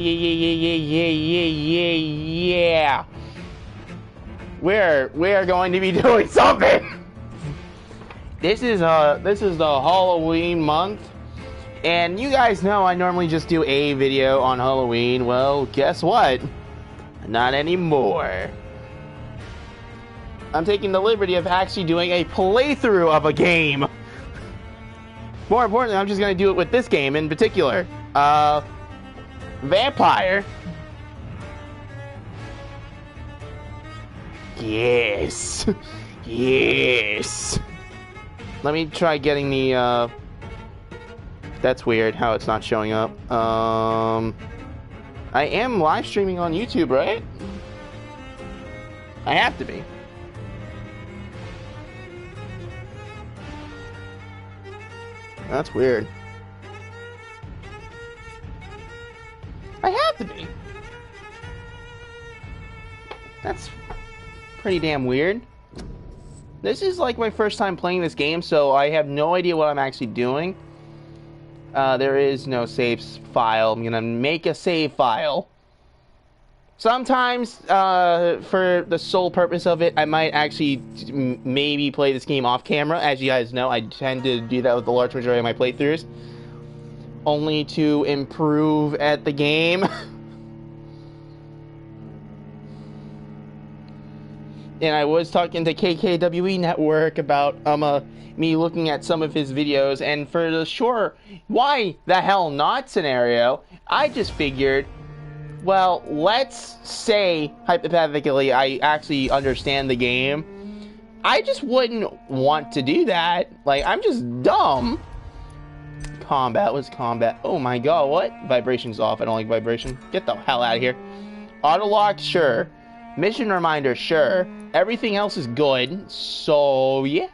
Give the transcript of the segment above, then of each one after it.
Yeah. We're going to be doing something. This is the Halloween month, and you guys know I normally just do a video on Halloween. Well, guess what? Not anymore. I'm taking the liberty of actually doing a playthrough of a game. More importantly, I'm just gonna do it with this game in particular. Vampyr. Yes. Yes. Let me try getting the, that's weird how it's not showing up. I am live streaming on YouTube, right? I have to be. That's weird. I have to be. That's pretty damn weird. This is like my first time playing this game, so I have no idea what I'm actually doing. There is no save file. I'm gonna make a save file. Sometimes, for the sole purpose of it, I might actually maybe play this game off camera. As you guys know, I tend to do that with the large majority of my playthroughs. Only to improve at the game. And I was talking to KKWE Network about me looking at some of his videos, and for the sure why the hell not scenario, I just figured, well, let's say hypothetically I actually understand the game. I just wouldn't want to do that. Like, I'm just dumb. Combat was combat. Oh my god, what? Vibration's off. I don't like vibration. Get the hell out of here. Auto lock, sure. Mission reminder, sure. Everything else is good. So yeah.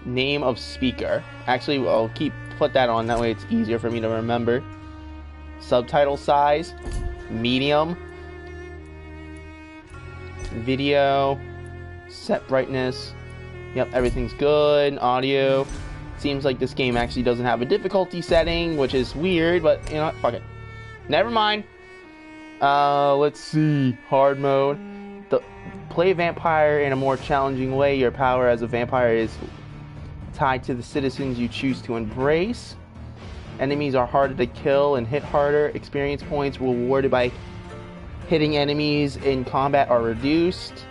Name of speaker. Actually, I'll put that on. That way it's easier for me to remember. Subtitle size. Medium. Video. Set brightness. Yep, everything's good. Audio. Seems like this game actually doesn't have a difficulty setting, which is weird, but you know what? Fuck it. Never mind. Let's see. Hard mode. Play Vampyr in a more challenging way. Your power as a vampire is tied to the citizens you choose to embrace. Enemies are harder to kill and hit harder. Experience points rewarded by hitting enemies in combat are reduced.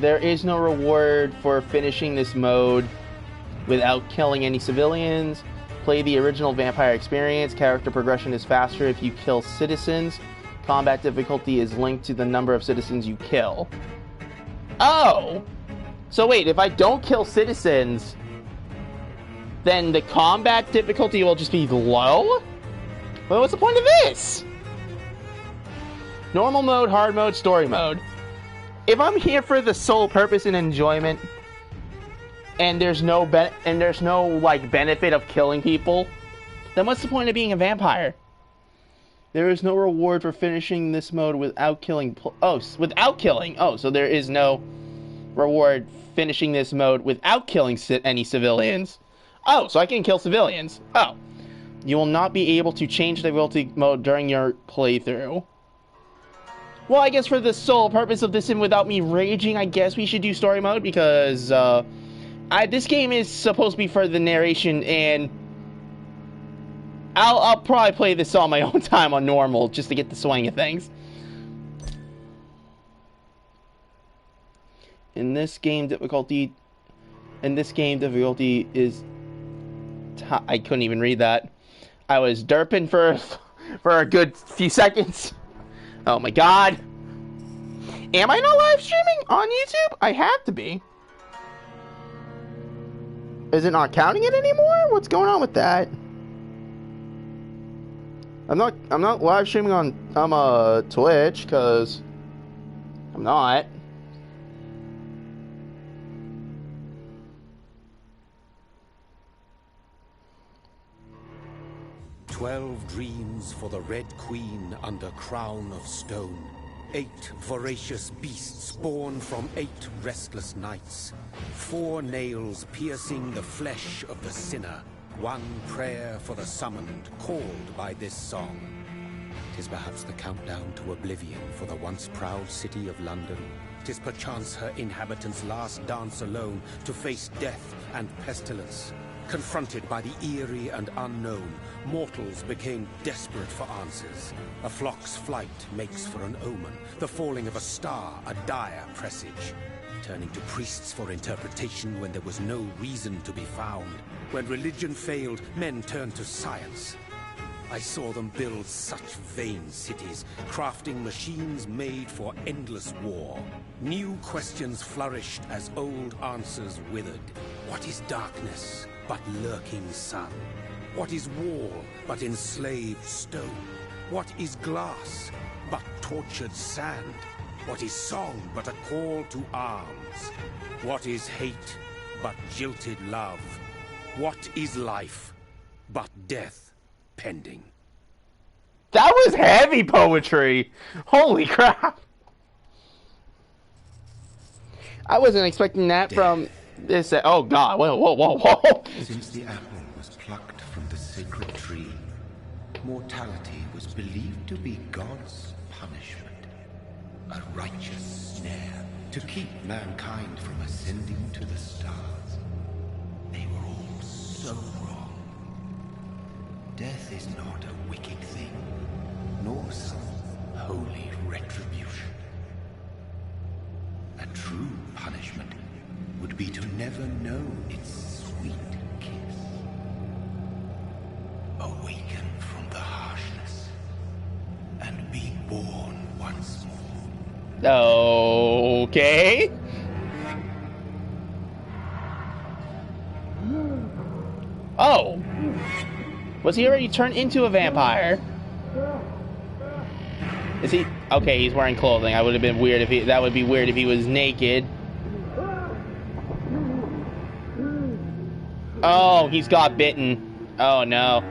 There is no reward for finishing this mode without killing any civilians. Play the original Vampyr experience. Character progression is faster if you kill citizens. Combat difficulty is linked to the number of citizens you kill. Oh! So wait, if I don't kill citizens, then the combat difficulty will just be low? Well, what's the point of this? Normal mode, hard mode, story mode. If I'm here for the sole purpose and enjoyment, and there's no like benefit of killing people, then what's the point of being a vampire? There is no reward for finishing this mode without killing. Without killing. Oh, so there is no reward finishing this mode without killing any civilians. Oh, so I can kill civilians. Oh, you will not be able to change the difficulty mode during your playthrough. Well, I guess for the sole purpose of this and without me raging, I guess we should do story mode, because this game is supposed to be for the narration, and I'll probably play this on my own time on normal just to get the swing of things. In this game difficulty is I couldn't even read that. I was derping for a good few seconds. Oh my god. Am I not live streaming on YouTube? I have to be. Is it not counting it anymore? What's going on with that? I'm not live streaming on Twitch, cause I'm not. 12 dreams for the Red Queen under crown of stone. 8 voracious beasts born from 8 restless nights. 4 nails piercing the flesh of the sinner. 1 prayer for the summoned, called by this song. 'Tis perhaps the countdown to oblivion for the once proud city of London. 'Tis perchance her inhabitants' last dance alone to face death and pestilence. Confronted by the eerie and unknown, mortals became desperate for answers. A flock's flight makes for an omen, the falling of a star a dire presage. Turning to priests for interpretation when there was no reason to be found. When religion failed, men turned to science. I saw them build such vain cities, crafting machines made for endless war. New questions flourished as old answers withered. What is darkness but lurking sun? What is wall but enslaved stone? What is glass but tortured sand? What is song but a call to arms? What is hate but jilted love? What is life but death pending? That was heavy poetry! Holy crap! I wasn't expecting that from this. Oh god, whoa, whoa, whoa, whoa! Since the apple was plucked from the sacred tree, mortality was believed to be God's punishment. A righteous snare to keep mankind from ascending to the stars. They were all so wrong. Death is not a wicked thing, nor some holy retribution. A true punishment would be to never know its sweet kiss. Awaken from the harshness and be born once more. Okay. Oh. Was he already turned into a vampire? Is he? Okay, he's wearing clothing. I would have been weird if he. That would be weird if he was naked. Oh, he's got bitten. Oh no.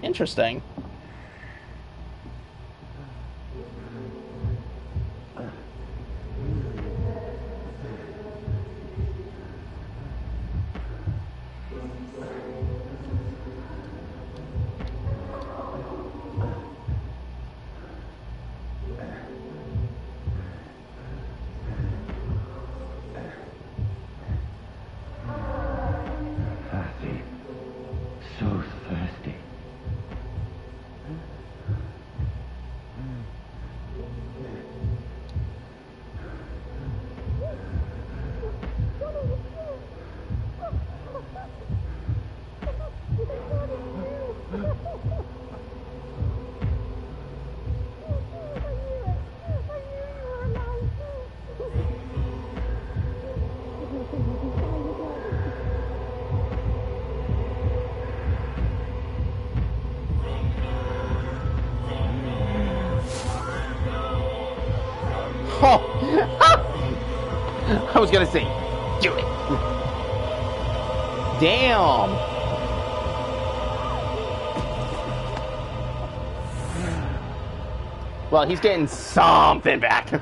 Interesting. Thirsty. So thirsty. Oh! I was gonna say, do it. Damn. Well, he's getting something back.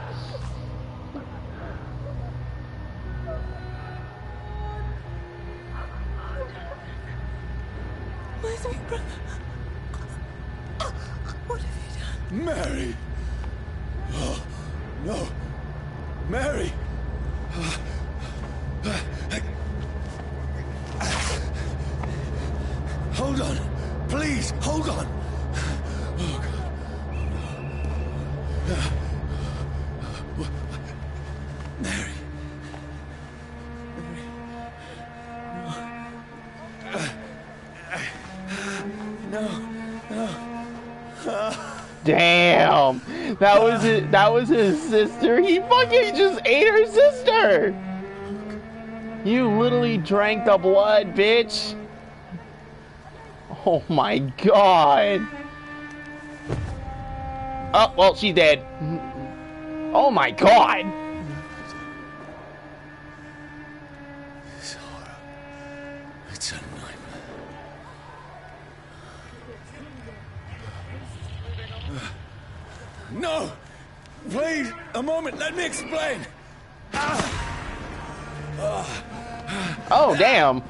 My sweet brother. What have you done? Mary! Oh, no. Mary! Hold on. Please, hold on. Oh, God. Mary. Mary. Damn, that was it. That was his sister. He fucking just ate her sister. You literally drank the blood, bitch. Oh my god. Oh, well, she's dead. Oh my god. It's horror. It's a nightmare. No! Please, a moment, let me explain. Oh, damn.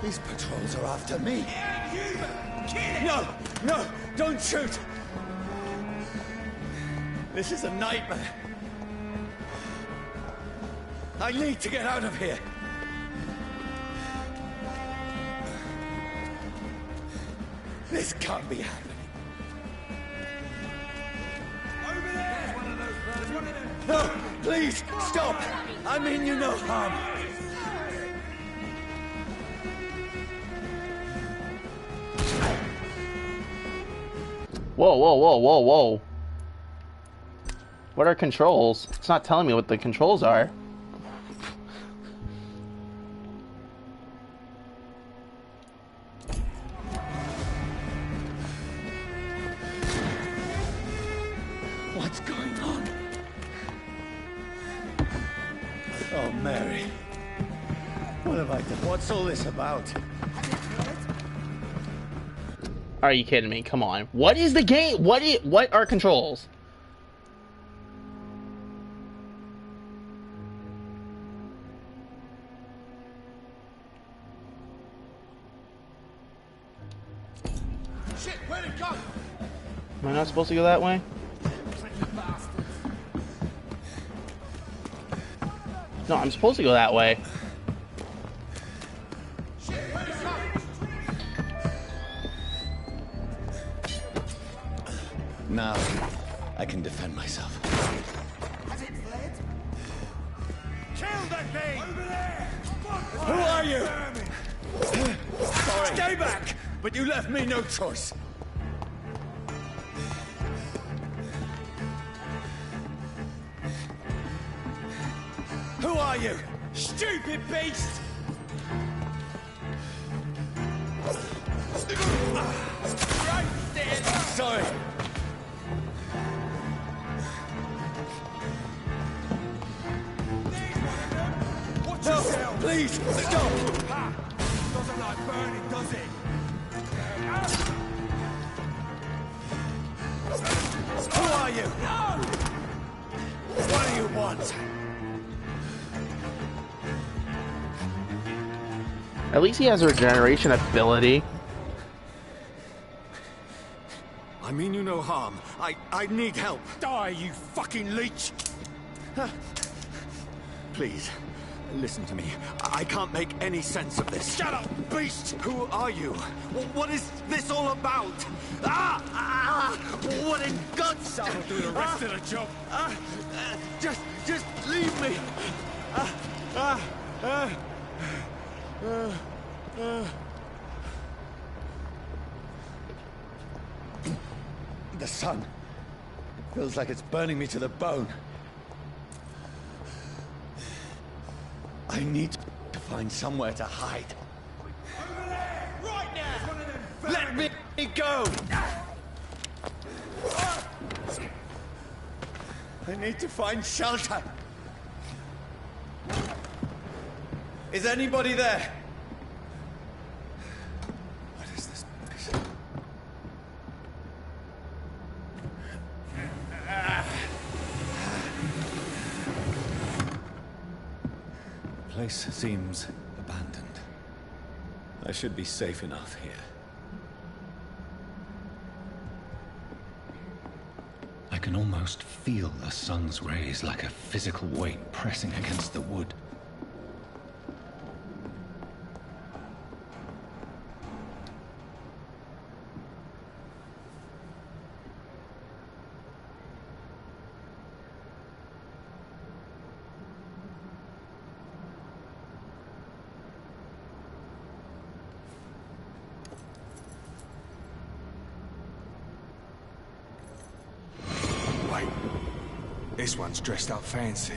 These patrols are after me. No, no, don't shoot. This is a nightmare. I need to get out of here. This can't be happening. Over there! There's one of them. No, please, stop. I mean you no harm. Whoa, whoa, whoa, whoa, whoa. What are controls? It's not telling me what the controls are. What's going on? Oh, Mary. What have I done? What's all this about? Are you kidding me? Come on. What is the game? What are controls? Shit, where'd it go? Am I not supposed to go that way? No, I'm supposed to go that way. Now, I can defend myself. Has it fled? Kill that thing! Over there! Who are you? Sorry. Stay back! But you left me no choice. Who are you? Stupid beast! Sorry. No, please, stop! Doesn't like burning, does it? Who are you? What do you want? At least he has a regeneration ability. I mean you no harm. I need help. Die, you fucking leech! Please, listen to me. I can't make any sense of this. Shut up, beast! Who are you? What is this all about? What in God's name? I'll do the rest of the job. Just leave me. The sun feels like it's burning me to the bone. I need to find somewhere to hide. Over there! Right now! Let me go! I need to find shelter. Is anybody there? What is this place? The place seems abandoned. I should be safe enough here. I can almost feel the sun's rays like a physical weight pressing against the wood. Wait. This one's dressed up fancy.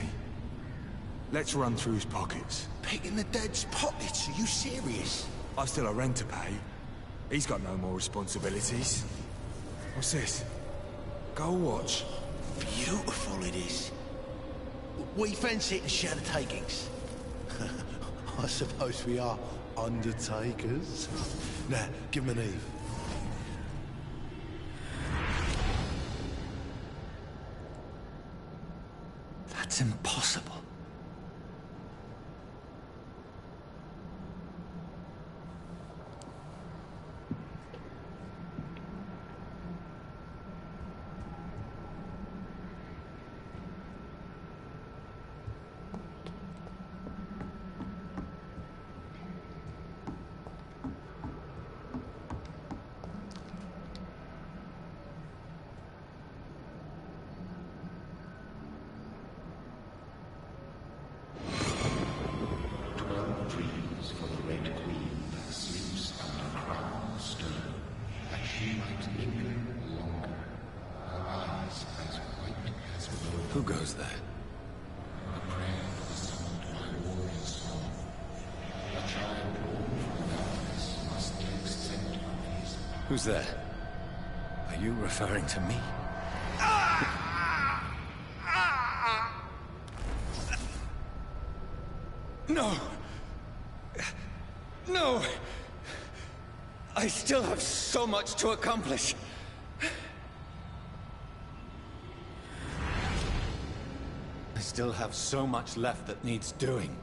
Let's run through his pockets. Picking the dead's pockets? Are you serious? I've still a rent to pay. He's got no more responsibilities. What's this? Gold watch. Beautiful it is. We fancy it and share the takings. I suppose we are undertakers. Now, give him an Eve. That's impossible. Who goes there? Who's there? Are you referring to me? No! No! I still have so much to accomplish. I still have so much left that needs doing.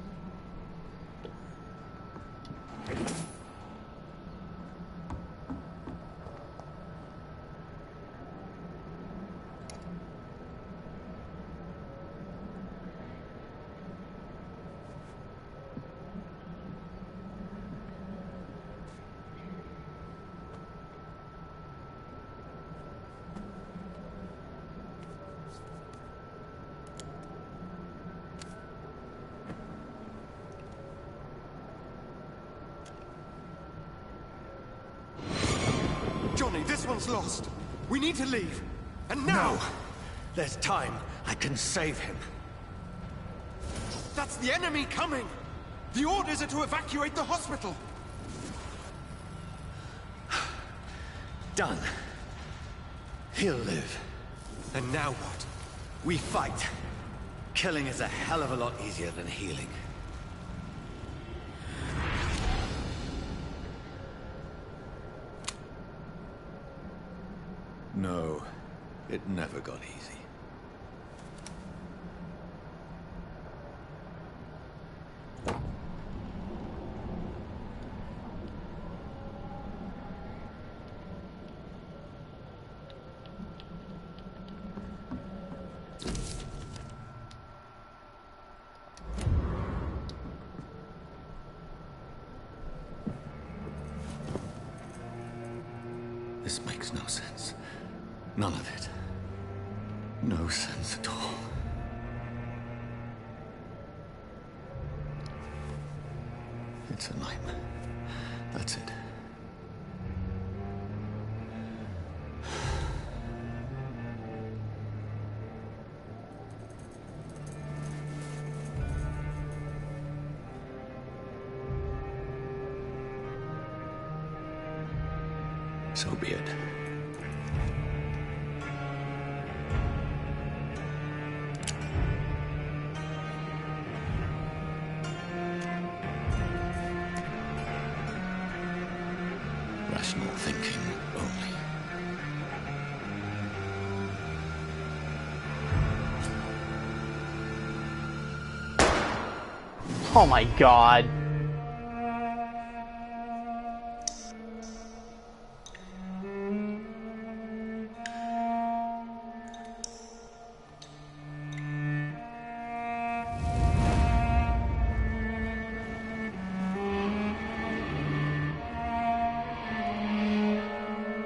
Johnny, this one's lost. We need to leave. And now! No. There's time. I can save him. That's the enemy coming! The orders are to evacuate the hospital! Done. He'll live. And now what? We fight. Killing is a hell of a lot easier than healing. No, it never got easy. This makes no sense. None of it. No sense at all. It's a nightmare. That's it. So be it. Rational thinking only. Oh my god.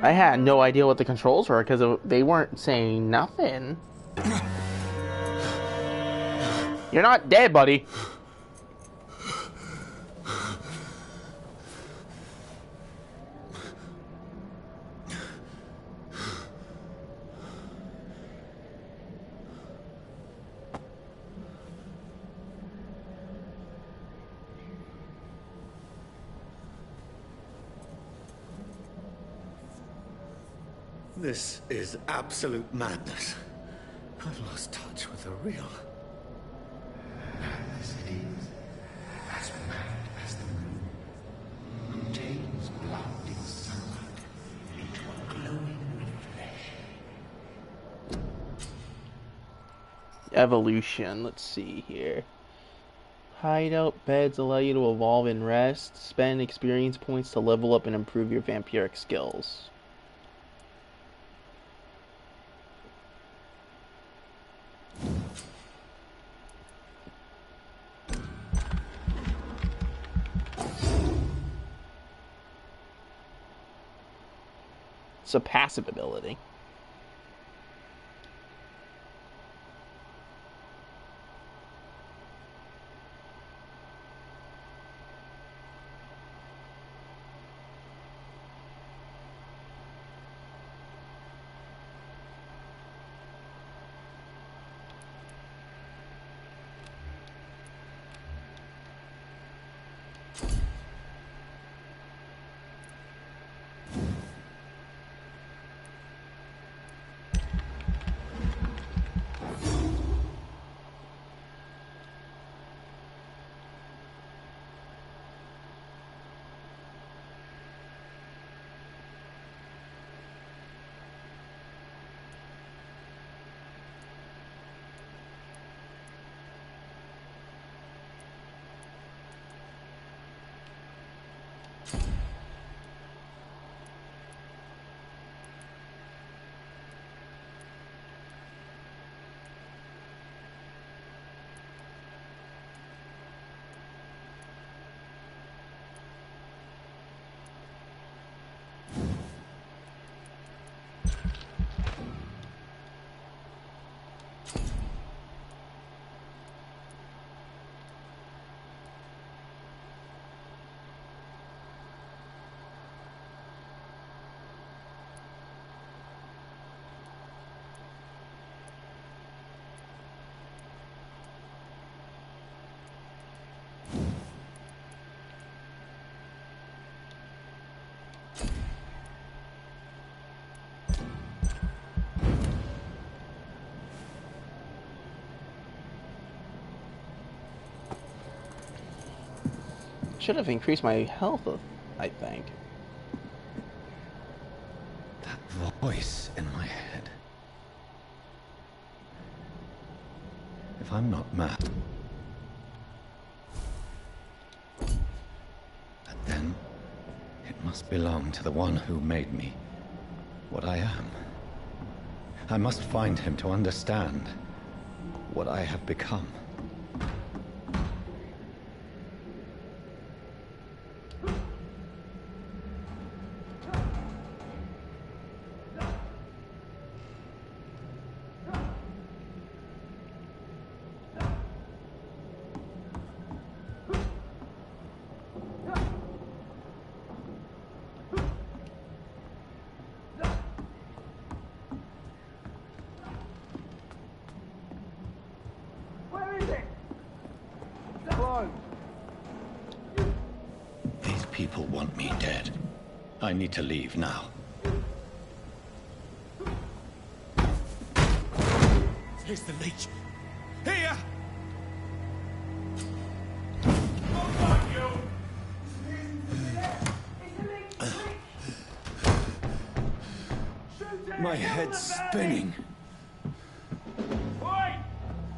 I had no idea what the controls were because they weren't saying nothing. You're not dead, buddy. This is absolute madness. I've lost touch with the real. As it is, as mad as the moon, contains blinding sunlight into a glowing reflection. Evolution. Let's see here. Hideout beds allow you to evolve and rest. Spend experience points to level up and improve your vampiric skills. It's a passive ability. Should have increased my health, I think. That voice in my head. If I'm not mad, then it must belong to the one who made me what I am. I must find him to understand what I have become. These people want me dead. I need to leave now. Here's the leech. Here! My head's spinning. Oi!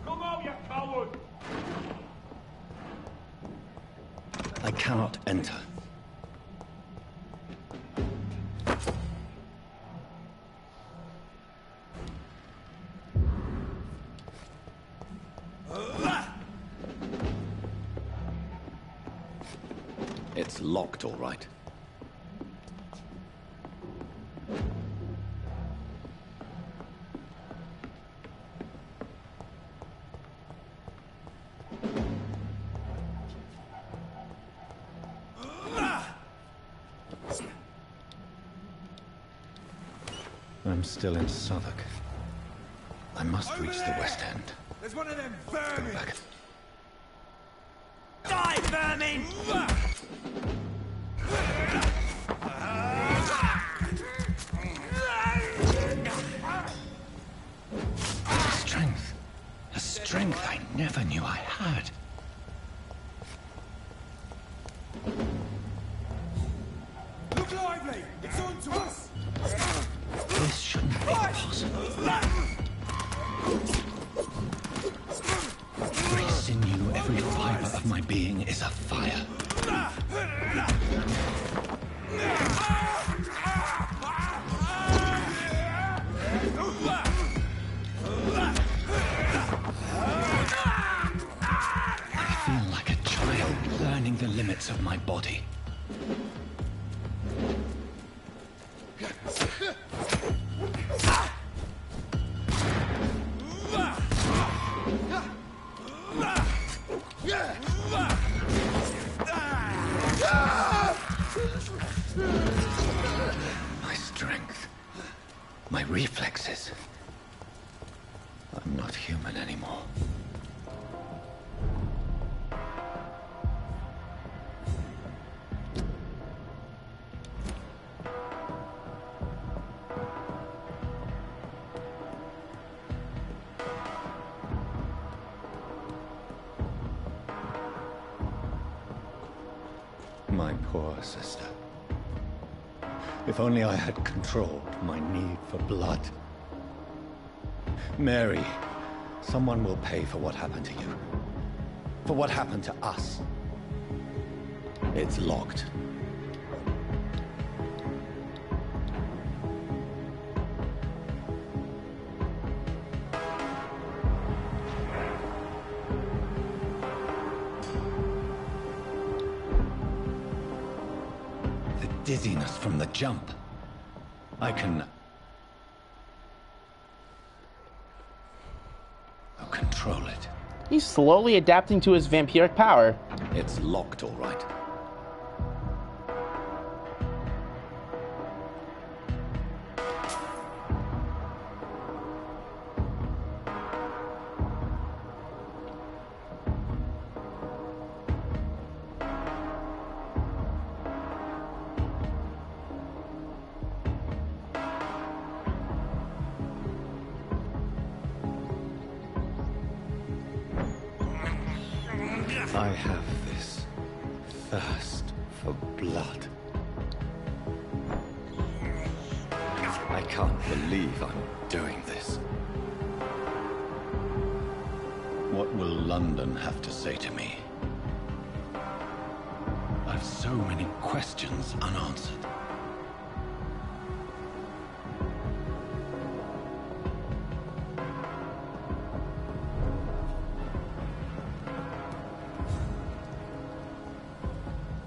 Come out, you coward! I cannot enter. It's locked, all right. I'm still in Southwark. I must reach the West End. There's one of them Go vermin! back. Die, vermin! strength I never knew I had. Look lively! It's on to us! This shouldn't be possible. Every sinew, every fiber of my being is afire. I feel like a child learning the limits of my body. My strength, my reflexes. I'm not human anymore. My poor sister. If only I had controlled my need for blood. Mary, someone will pay for what happened to you. For what happened to us. It's locked. Dizziness from the jump. I can... control it. He's slowly adapting to his vampiric power. It's locked, all right. I have this thirst for blood. I can't believe I'm doing this. What will London have to say to me? I've so many questions unanswered.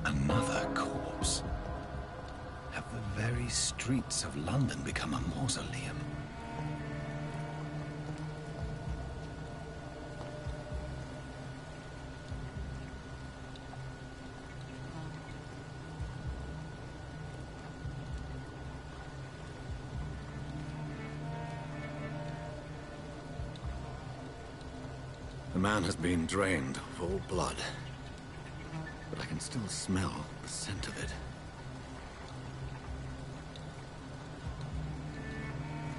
Another corpse. Have the very streets of London become a mausoleum? The man has been drained of all blood. But I can still smell the scent of it.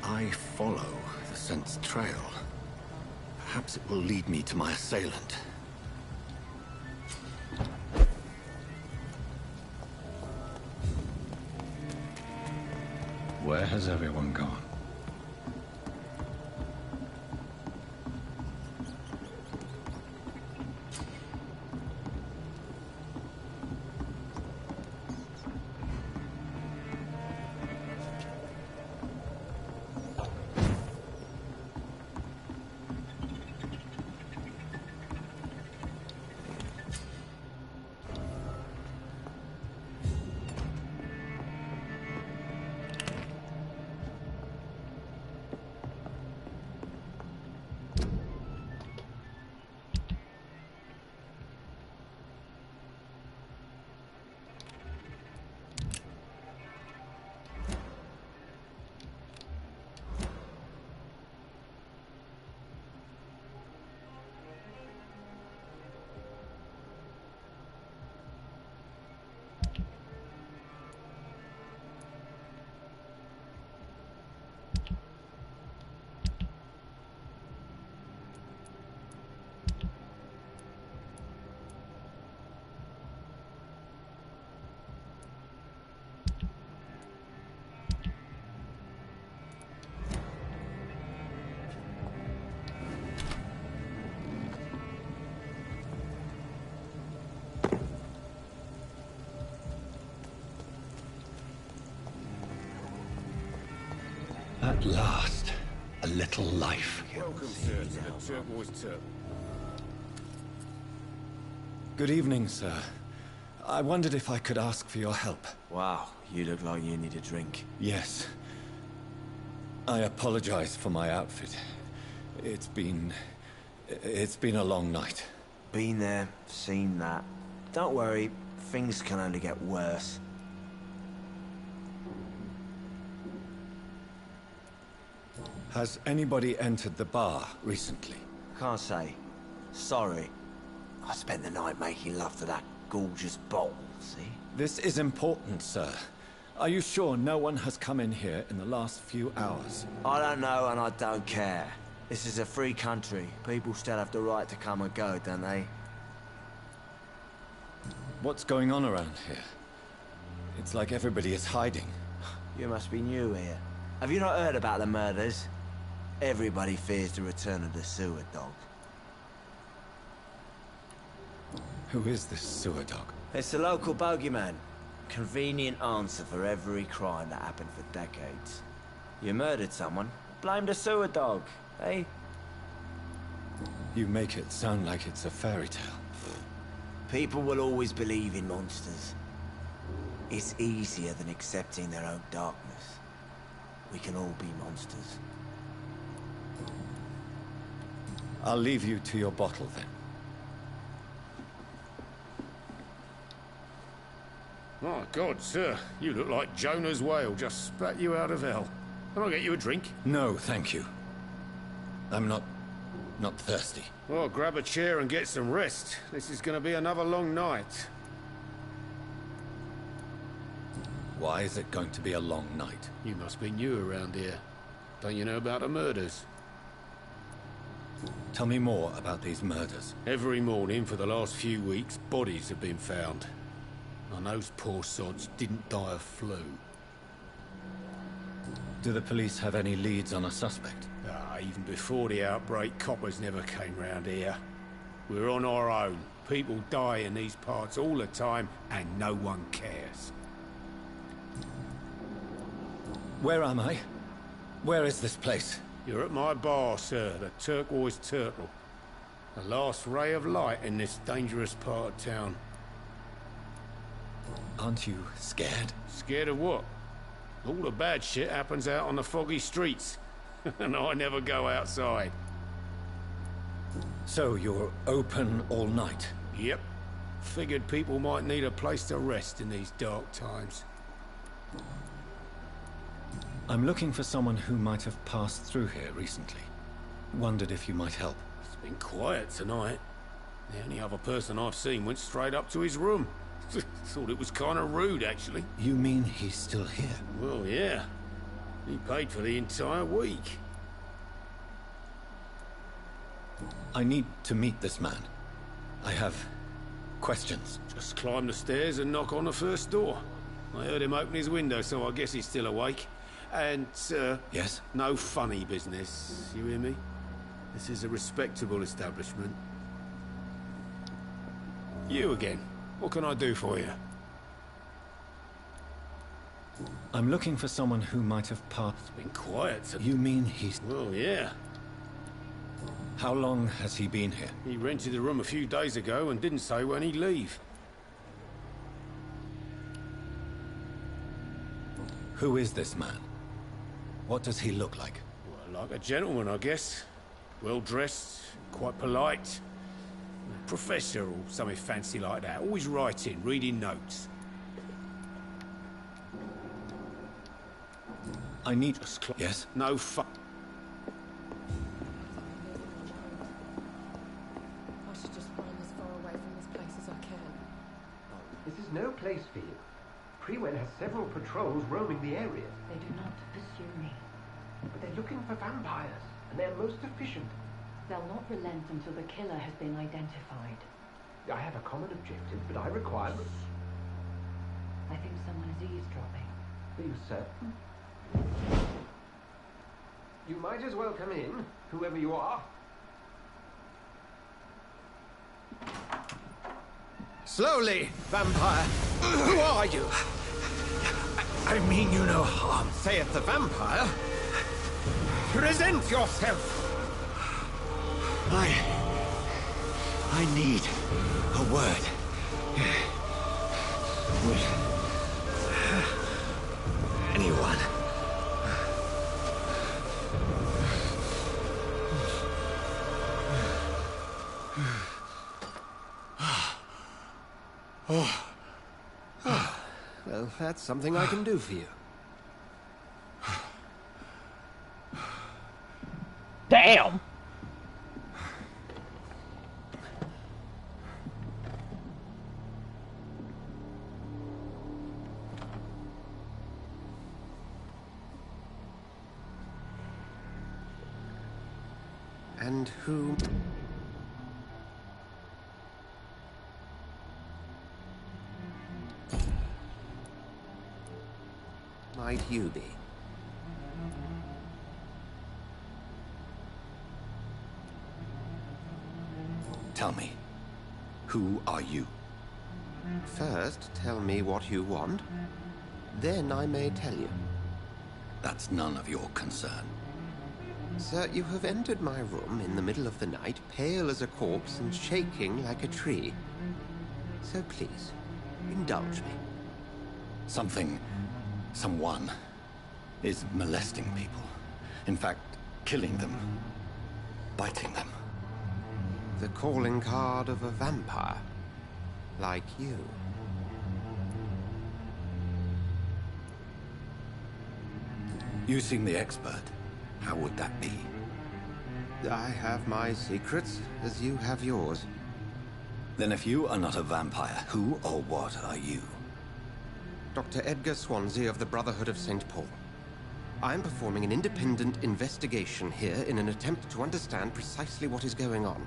I follow the scent's trail. Perhaps it will lead me to my assailant. Where has everyone gone? At last, a little life. Welcome, sir, to the Turquoise Turtle. Good evening, sir. I wondered if I could ask for your help. Wow, you look like you need a drink. Yes. I apologize for my outfit. It's been a long night. Been there, seen that. Don't worry, things can only get worse. Has anybody entered the bar recently? Can't say. Sorry. I spent the night making love to that gorgeous bottle, see? This is important, sir. Are you sure no one has come in here in the last few hours? I don't know and I don't care. This is a free country. People still have the right to come and go, don't they? What's going on around here? It's like everybody is hiding. You must be new here. Have you not heard about the murders? Everybody fears the return of the sewer dog. Who is this sewer dog? It's the local bogeyman. Convenient answer for every crime that happened for decades. You murdered someone, blame the sewer dog, eh? You make it sound like it's a fairy tale. People will always believe in monsters. It's easier than accepting their own darkness. We can all be monsters. I'll leave you to your bottle then. My God, sir, you look like Jonah's whale just spat you out of hell. Can I get you a drink? No, thank you. I'm not thirsty. Well, grab a chair and get some rest. This is going to be another long night. Why is it going to be a long night? You must be new around here. Don't you know about the murders? Tell me more about these murders. Every morning for the last few weeks, bodies have been found. And those poor sods didn't die of flu. Do the police have any leads on a suspect? Even before the outbreak, coppers never came round here. We're on our own. People die in these parts all the time, and no one cares. Where am I? Where is this place? You're at my bar, sir, the Turquoise Turtle. The last ray of light in this dangerous part of town. Aren't you scared? Scared of what? All the bad shit happens out on the foggy streets. And I never go outside. So you're open all night? Yep. Figured people might need a place to rest in these dark times. I'm looking for someone who might have passed through here recently. Wondered if you might help. It's been quiet tonight. The only other person I've seen went straight up to his room. Thought it was kind of rude, actually. You mean he's still here? Well, yeah. He paid for the entire week. I need to meet this man. I have questions. Just climb the stairs and knock on the first door. I heard him open his window, so I guess he's still awake. And, sir... Yes? No funny business, you hear me? This is a respectable establishment. You again. What can I do for you? I'm looking for someone who might have passed... It's been quiet. You mean he's... Well, yeah. How long has he been here? He rented the room a few days ago and didn't say when he'd leave. Who is this man? What does he look like? Well, like a gentleman, I guess. Well-dressed, quite polite. Professor or something fancy like that. Always writing, reading notes. I need... Yes? No fu... I should just run as far away from this place as I can. This is no place for you. Priwen has several patrols roaming the area. They do not pursue me. But they're looking for vampires, and they're most efficient. They'll not relent until the killer has been identified. I have a common objective, but I require... I think someone is eavesdropping. Are you certain? You might as well come in, whoever you are. Slowly, vampire. Who are you? I mean you no harm, saith the vampire. Present yourself! I need a word. With anyone. Well, that's something I can do for you. Damn! And who... might you be? Tell me, who are you? First, tell me what you want. Then I may tell you. That's none of your concern. Sir, you have entered my room in the middle of the night, pale as a corpse and shaking like a tree. So please, indulge me. Someone is molesting people. In fact, killing them. Biting them. The calling card of a vampire. Like you. You seem the expert. How would that be? I have my secrets, as you have yours. Then if you are not a vampire, who or what are you? Dr. Edgar Swansea of the Brotherhood of St. Paul. I am performing an independent investigation here in an attempt to understand precisely what is going on.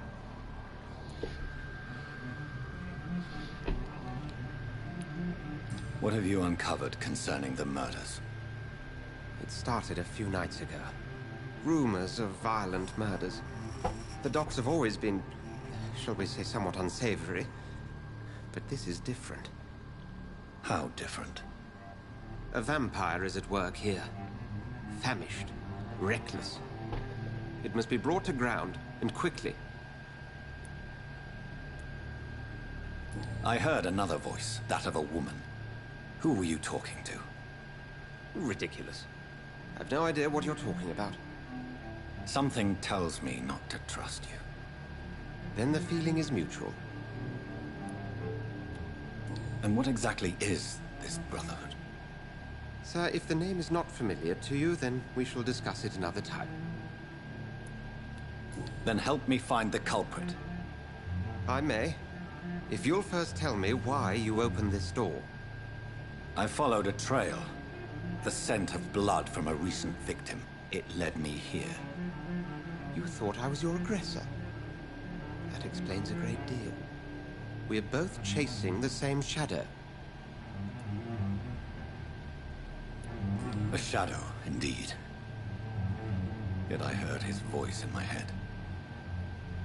What have you uncovered concerning the murders? It started a few nights ago. Rumors of violent murders. The docks have always been, shall we say, somewhat unsavory. But this is different. How different? A vampire is at work here. Famished. Reckless. It must be brought to ground, and quickly. I heard another voice, that of a woman. Who were you talking to? Ridiculous. I've no idea what you're talking about. Something tells me not to trust you. Then the feeling is mutual. And what exactly is this Brotherhood? Sir, if the name is not familiar to you, then we shall discuss it another time. Then help me find the culprit. I may. If you'll first tell me why you opened this door. I followed a trail. The scent of blood from a recent victim. It led me here. You thought I was your aggressor. That explains a great deal. We're both chasing the same shadow. A shadow, indeed. Yet I heard his voice in my head.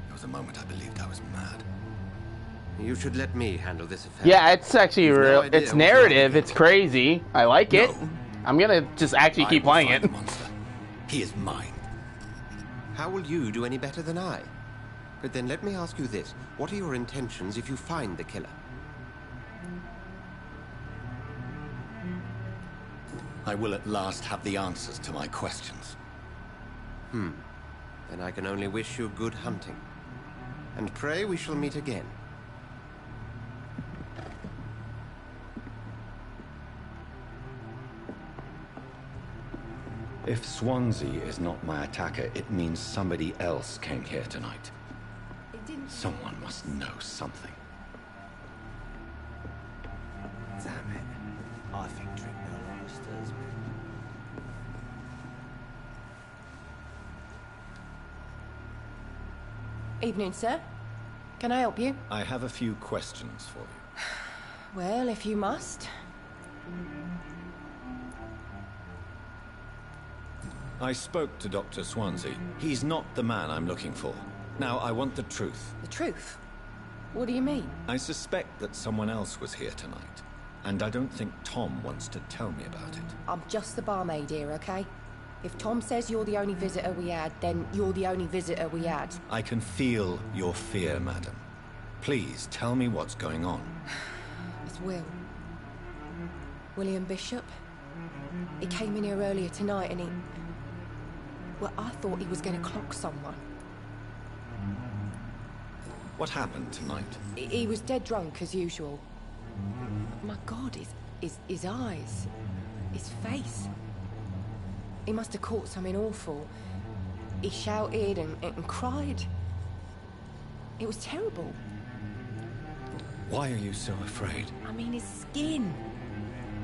There was a moment I believed I was mad. You should let me handle this affair. Yeah, it's actually You've no real. idea It's what narrative. you're It's crazy. I like it. No. I'm gonna just actually keep I will playing find it. the monster. He is mine. How will you do any better than I? But then let me ask you this. What are your intentions if you find the killer? I will at last have the answers to my questions. Then I can only wish you good hunting. And pray we shall meet again. If Swansea is not my attacker, it means somebody else came here tonight. Someone must know something. Damn it. I think drinking a lot stirs me. Evening, sir. Can I help you? I have a few questions for you. Well, if you must. I spoke to Dr. Swansea. He's not the man I'm looking for. Now, I want the truth. The truth? What do you mean? I suspect that someone else was here tonight. And I don't think Tom wants to tell me about it. I'm just the barmaid here, okay? If Tom says you're the only visitor we had, then you're the only visitor we had. I can feel your fear, madam. Please, tell me what's going on. It's Will. William Bishop. He came in here earlier tonight and he... Well, I thought he was going to clock someone. What happened tonight? He was dead drunk, as usual. My God, his eyes. His face. He must have caught something awful. He shouted and cried. It was terrible. Why are you so afraid? I mean, his skin.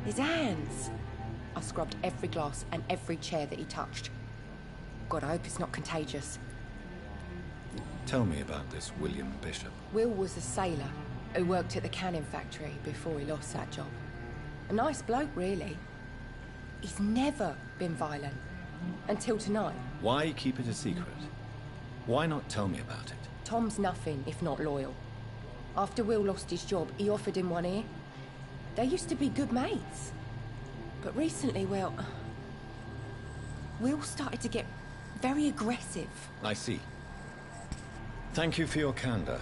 His hands. I scrubbed every glass and every chair that he touched. God, I hope it's not contagious. Tell me about this William Bishop. Will was a sailor who worked at the cannon factory before he lost that job. A nice bloke, really. He's never been violent. Until tonight. Why keep it a secret? Why not tell me about it? Tom's nothing if not loyal. After Will lost his job, he offered him one ear. They used to be good mates. But recently, well... Will started to get very aggressive. I see. Thank you for your candor.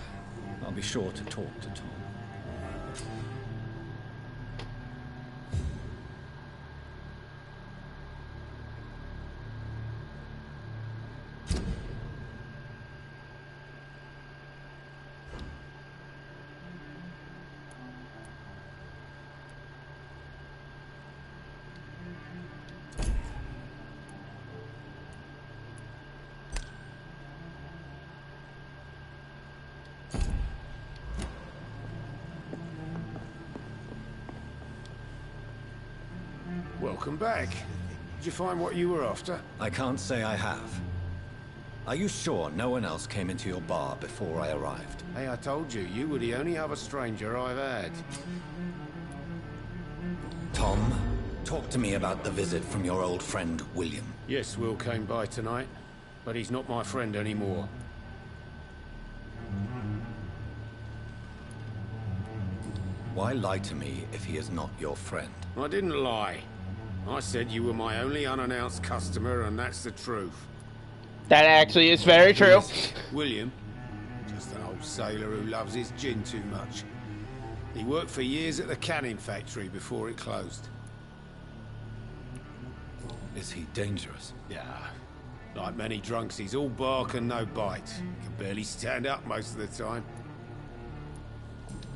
I'll be sure to talk to Tom. Welcome back. Did you find what you were after? I can't say I have. Are you sure no one else came into your bar before I arrived? Hey, I told you, you were the only other stranger I've had. Tom, talk to me about the visit from your old friend, William. Yes, Will came by tonight, but he's not my friend anymore. Why lie to me if he is not your friend? I didn't lie. I said you were my only unannounced customer, and that's the truth. That actually is very true. William, just an old sailor who loves his gin too much. He worked for years at the canning factory before it closed. Is he dangerous? Yeah. Like many drunks, he's all bark and no bite. He can barely stand up most of the time.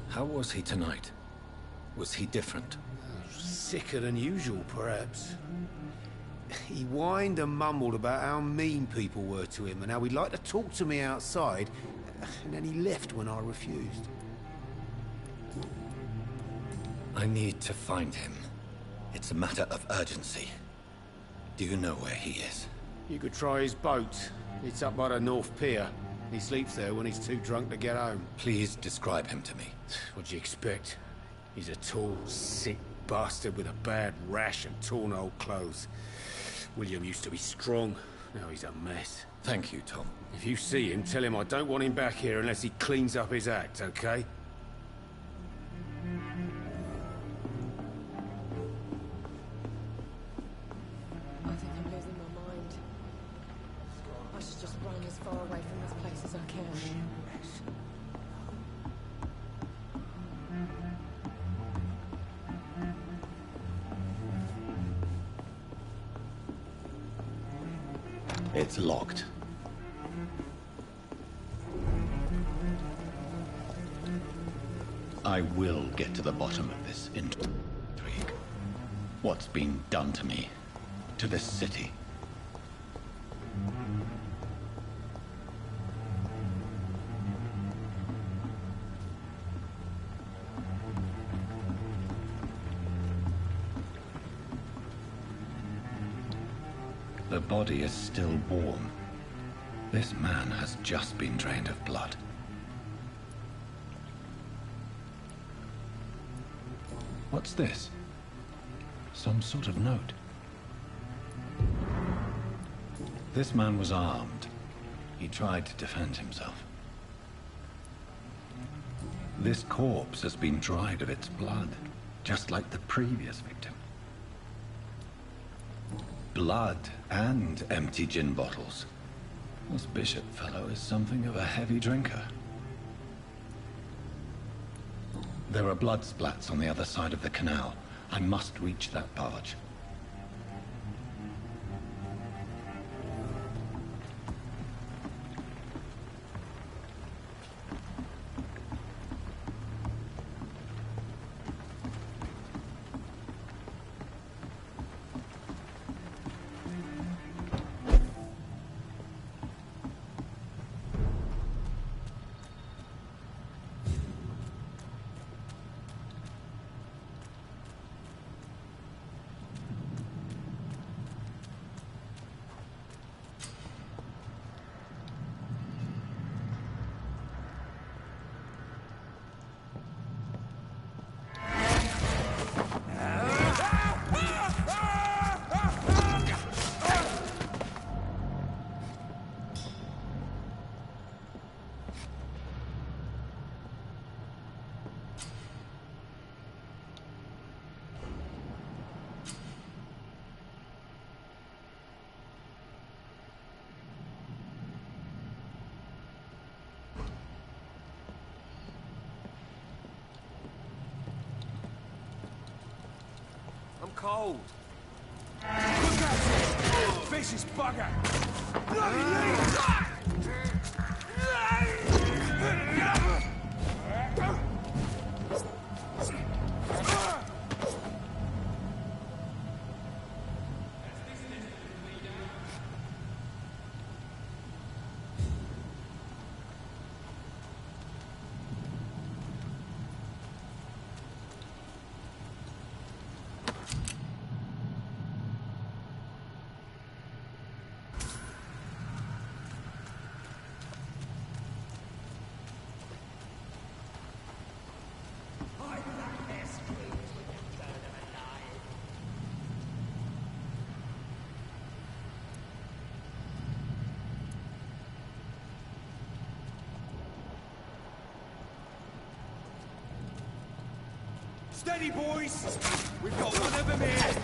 How was he tonight? Was he different? Sicker than usual, perhaps. He whined and mumbled about how mean people were to him and how he'd like to talk to me outside, and then he left when I refused. I need to find him. It's a matter of urgency. Do you know where he is? You could try his boat. It's up by the North Pier. He sleeps there when he's too drunk to get home. Please describe him to me. What'd you expect? He's a tall, sick bastard with a bad rash and torn old clothes. William used to be strong. Now he's a mess. Thank you, Tom. If you see him, tell him I don't want him back here unless he cleans up his act, okay? I think I'm losing my mind. I should just run as far away from this place as I can. It's locked. I will get to the bottom of this intrigue. What's been done to me, to this city. The body is still warm. This man has just been drained of blood. What's this? Some sort of note. This man was armed. He tried to defend himself. This corpse has been dried of its blood, just like the previous victim. blood and empty gin bottles. This bishop fellow is something of a heavy drinker. There are blood splats on the other side of the canal. I must reach that barge. Cold. Look out! Vicious bugger! Steady, boys! We've got one of them here!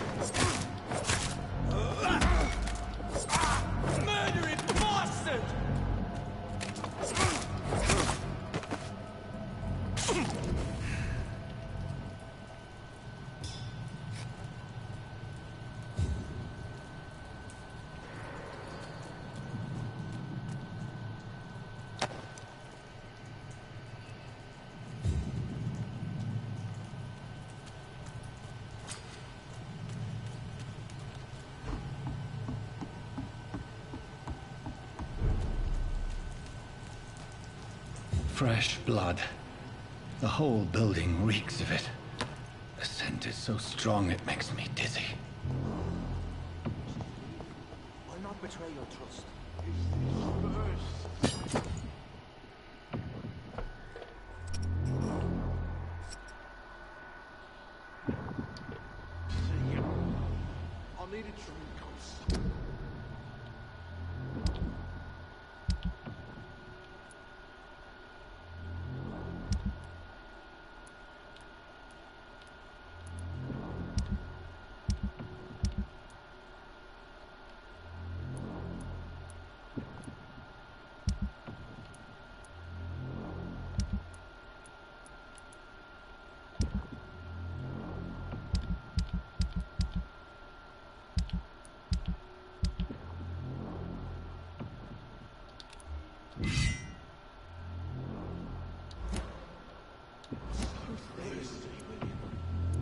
Murdering bastard! Fresh blood. The whole building reeks of it. The scent is so strong it makes me dizzy. I'll not betray your trust. I need a drink, Ghost.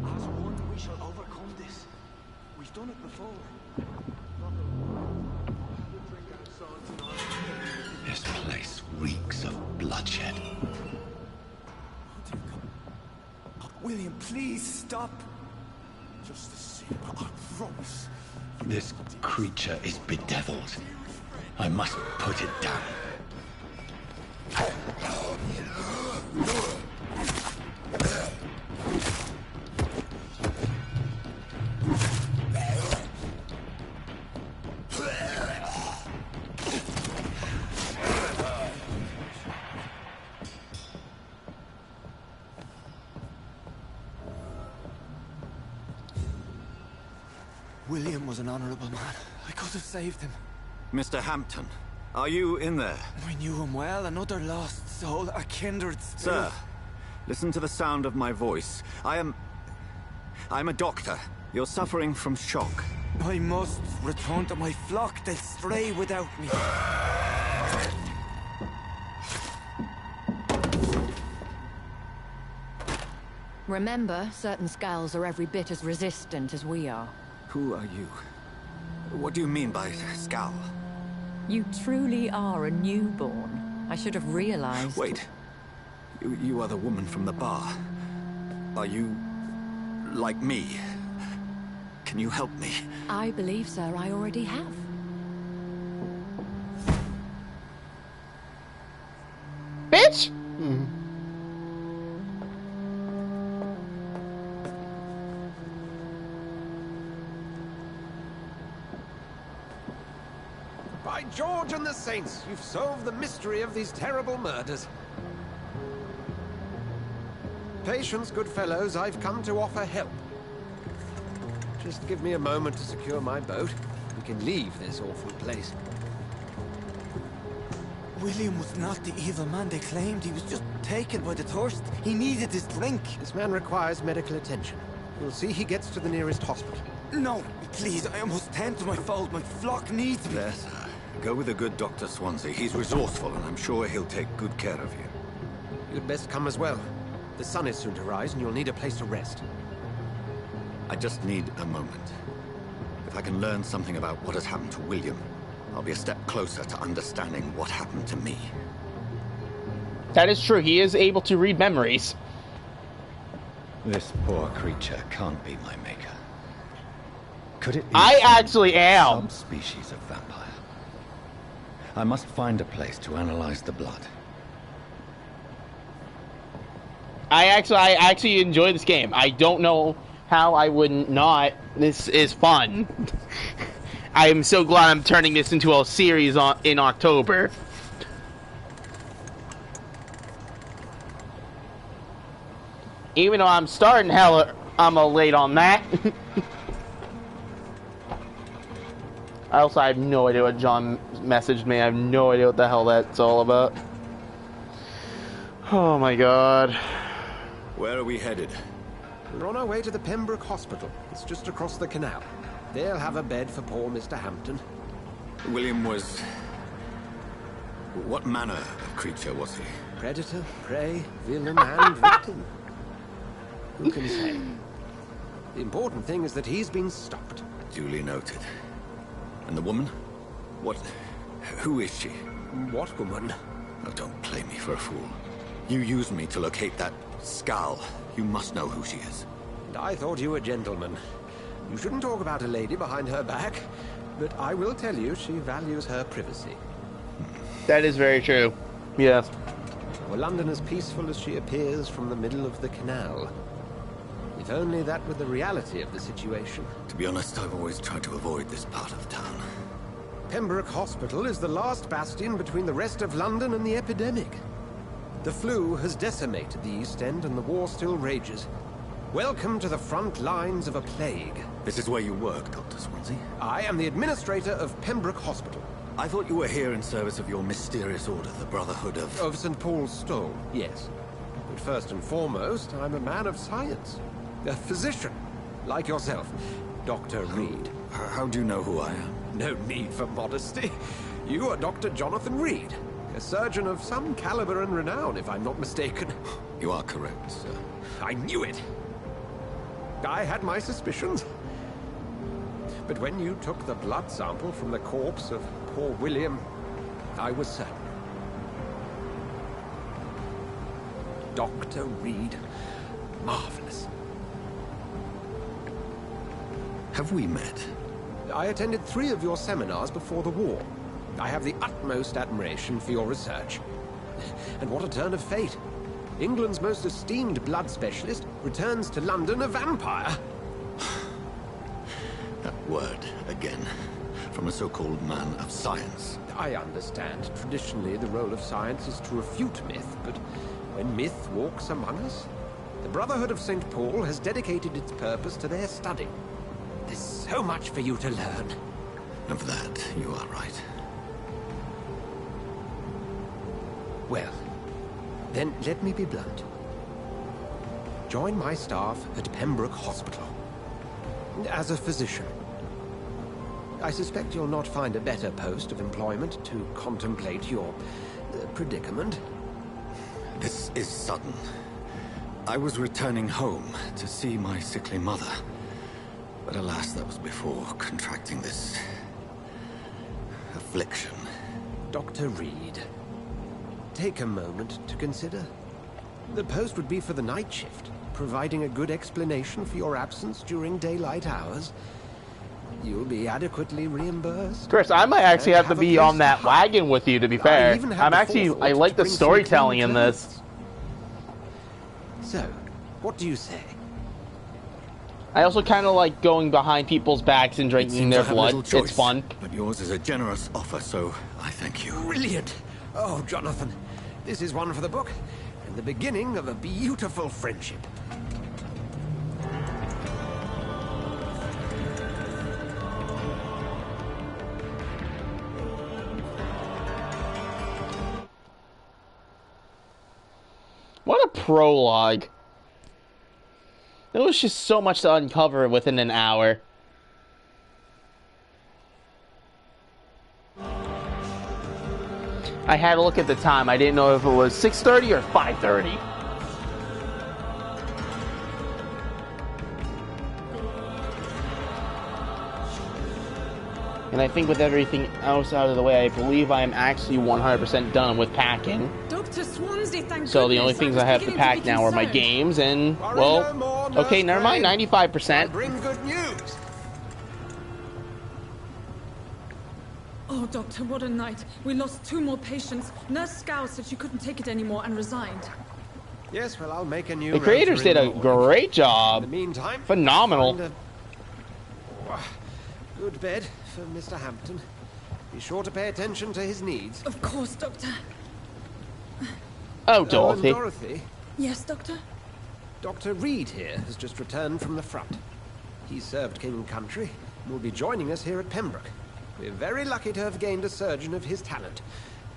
As one, we shall overcome this. We've done it before. This place reeks of bloodshed. William, please stop. Just a sip, I promise. This creature is bedeviled. I must put it down. William was an honorable man. I could have saved him. Mr. Hampton, are you in there? I knew him well, another lost soul, a kindred spirit. Sir, listen to the sound of my voice. I'm a doctor. You're suffering from shock. I must return to my flock. They'll stray without me. Remember, certain skulls are every bit as resistant as we are. Who are you? What do you mean by Scal? You truly are a newborn. I should have realized. Wait. You are the woman from the bar. Are you... like me? Can you help me? I believe, sir, I already have. Bitch! By George and the Saints, you've solved the mystery of these terrible murders. Patience, good fellows, I've come to offer help. Just give me a moment to secure my boat. We can leave this awful place. William was not the evil man they claimed. He was just taken by the thirst. He needed his drink. This man requires medical attention. We'll see he gets to the nearest hospital. No, please, I must tend to my fold. My flock needs me. There, sir. Go with the good Dr. Swansea. He's resourceful, and I'm sure he'll take good care of you. You'd best come as well. The sun is soon to rise, and you'll need a place to rest. I just need a moment. If I can learn something about what has happened to William, I'll be a step closer to understanding what happened to me. That is true. He is able to read memories. This poor creature can't be my maker. Could it be I actually am. some species of vampire? I must find a place to analyze the blood. I actually enjoy this game. I don't know how I wouldn't not. This is fun. I am so glad I'm turning this into a series in October. Even though I'm starting I'm a late on that. I also have no idea what John messaged me. I have no idea what the hell that's all about. Oh my god. Where are we headed? We're on our way to the Pembroke Hospital. It's just across the canal. They'll have a bed for poor Mr. Hampton. William was... what manner of creature was he? Predator, prey, villain, and victim. Who can say? The important thing is that he's been stopped. Duly noted. And the woman? Who is she? What woman? Oh, don't play me for a fool. You used me to locate that Scal. You must know who she is. And I thought you a gentleman. You shouldn't talk about a lady behind her back, but I will tell you she values her privacy. That is very true. Yes. Were London as peaceful as she appears from the middle of the canal? If only that were the reality of the situation. To be honest, I've always tried to avoid this part of town. Pembroke Hospital is the last bastion between the rest of London and the epidemic. The flu has decimated the East End and the war still rages. Welcome to the front lines of a plague. This is where you work, Dr. Swansea? I am the administrator of Pembroke Hospital. I thought you were here in service of your mysterious order, the Brotherhood of... Of St. Paul's Stone, yes. But first and foremost, I'm a man of science. A physician, like yourself, Dr. Reed. How do you know who I am? No need for modesty. You are Dr. Jonathan Reed, a surgeon of some caliber and renown, if I'm not mistaken. You are correct, sir. I knew it. I had my suspicions. But when you took the blood sample from the corpse of poor William, I was certain. Dr. Reed. Marvelous. Have we met? I attended 3 of your seminars before the war. I have the utmost admiration for your research. And what a turn of fate. England's most esteemed blood specialist returns to London a vampire. That word, again, from a so-called man of science. I understand. Traditionally, the role of science is to refute myth, but when myth walks among us, the Brotherhood of St. Paul has dedicated its purpose to their study. This so much for you to learn. Of that, you are right. Well, then let me be blunt. Join my staff at Pembroke Hospital. As a physician. I suspect you'll not find a better post of employment to contemplate your predicament. This is sudden. I was returning home to see my sickly mother. But alas, that was before contracting this affliction. Dr. Reed, take a moment to consider. The post would be for the night shift, providing a good explanation for your absence during daylight hours. You'll be adequately reimbursed. Chris, I might actually have to be on that wagon with you, to be fair. I like the storytelling in this. So, what do you say? I also kind of like going behind people's backs and drinking their blood. It's fun. But yours is a generous offer, so I thank you. Brilliant! Oh, Jonathan, this is one for the book, and the beginning of a beautiful friendship. What a prologue. There was just so much to uncover within an hour. I had to look at the time. I didn't know if it was 6:30 or 5:30. And I think with everything else out of the way, I believe I am actually 100% done with packing. Dr. Swansea, thank So the goodness. only things I have to pack now are my games and, well, okay, never mind, 95%. Bring good news. Oh, Doctor, what a night. We lost 2 more patients. Nurse Scow said she couldn't take it anymore and resigned. Yes, well, I'll make a new. The creators did a great job. In the meantime, phenomenal. Good bed for Mr. Hampton. Be sure to pay attention to his needs. Of course, Doctor. Oh, Dorothy. Dorothy? Yes, Doctor? Dr. Reed here has just returned from the front. He served King and Country and will be joining us here at Pembroke. We're very lucky to have gained a surgeon of his talent,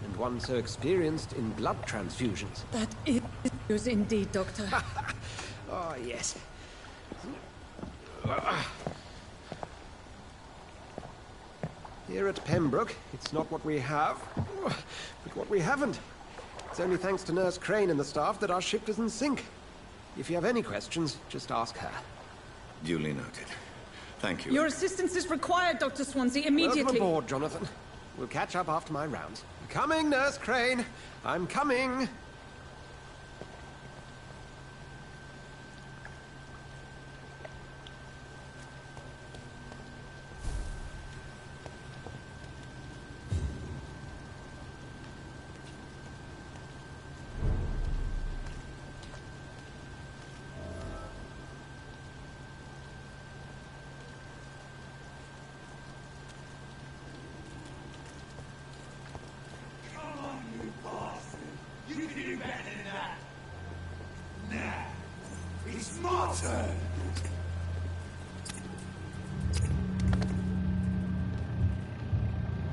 and one so experienced in blood transfusions. That is news indeed, Doctor. Oh, yes. Here at Pembroke, it's not what we have, but what we haven't. It's only thanks to Nurse Crane and the staff that our ship is in sync. If you have any questions, just ask her. Duly noted. Thank you. Your assistance is required, Dr. Swansea, immediately. Welcome aboard, Jonathan. We'll catch up after my rounds. Coming, Nurse Crane. I'm coming.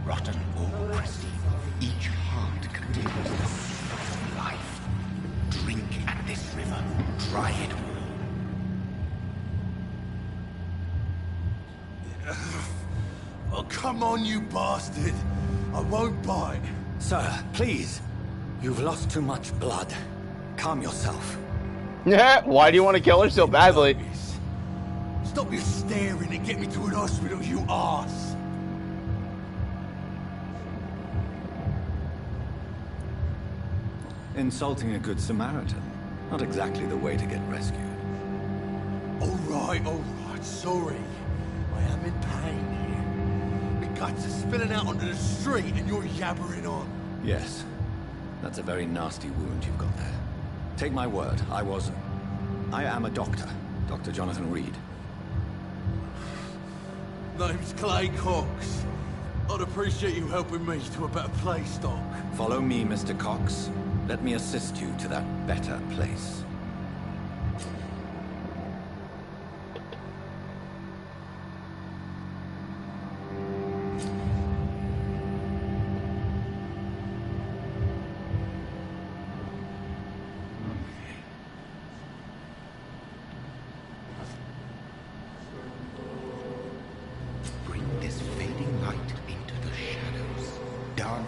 Rotten or pristine, each heart contains the seed of life. Drink at this river, try it all. Oh, come on, you bastard. I won't bite. Sir, please. You've lost too much blood. Calm yourself. Yeah, why do you want to kill her so badly? Stop your staring and get me to an hospital, you arse. Insulting a good Samaritan. Not exactly the way to get rescued. All right, sorry. I am in pain here. My guts are spilling out onto the street and you're yabbering on. Yes. That's a very nasty wound you've got there. Take my word, I am a doctor. Dr. Jonathan Reed. Name's Clay Cox. I'd appreciate you helping me to a better place, Doc. Follow me, Mr. Cox. Let me assist you to that better place.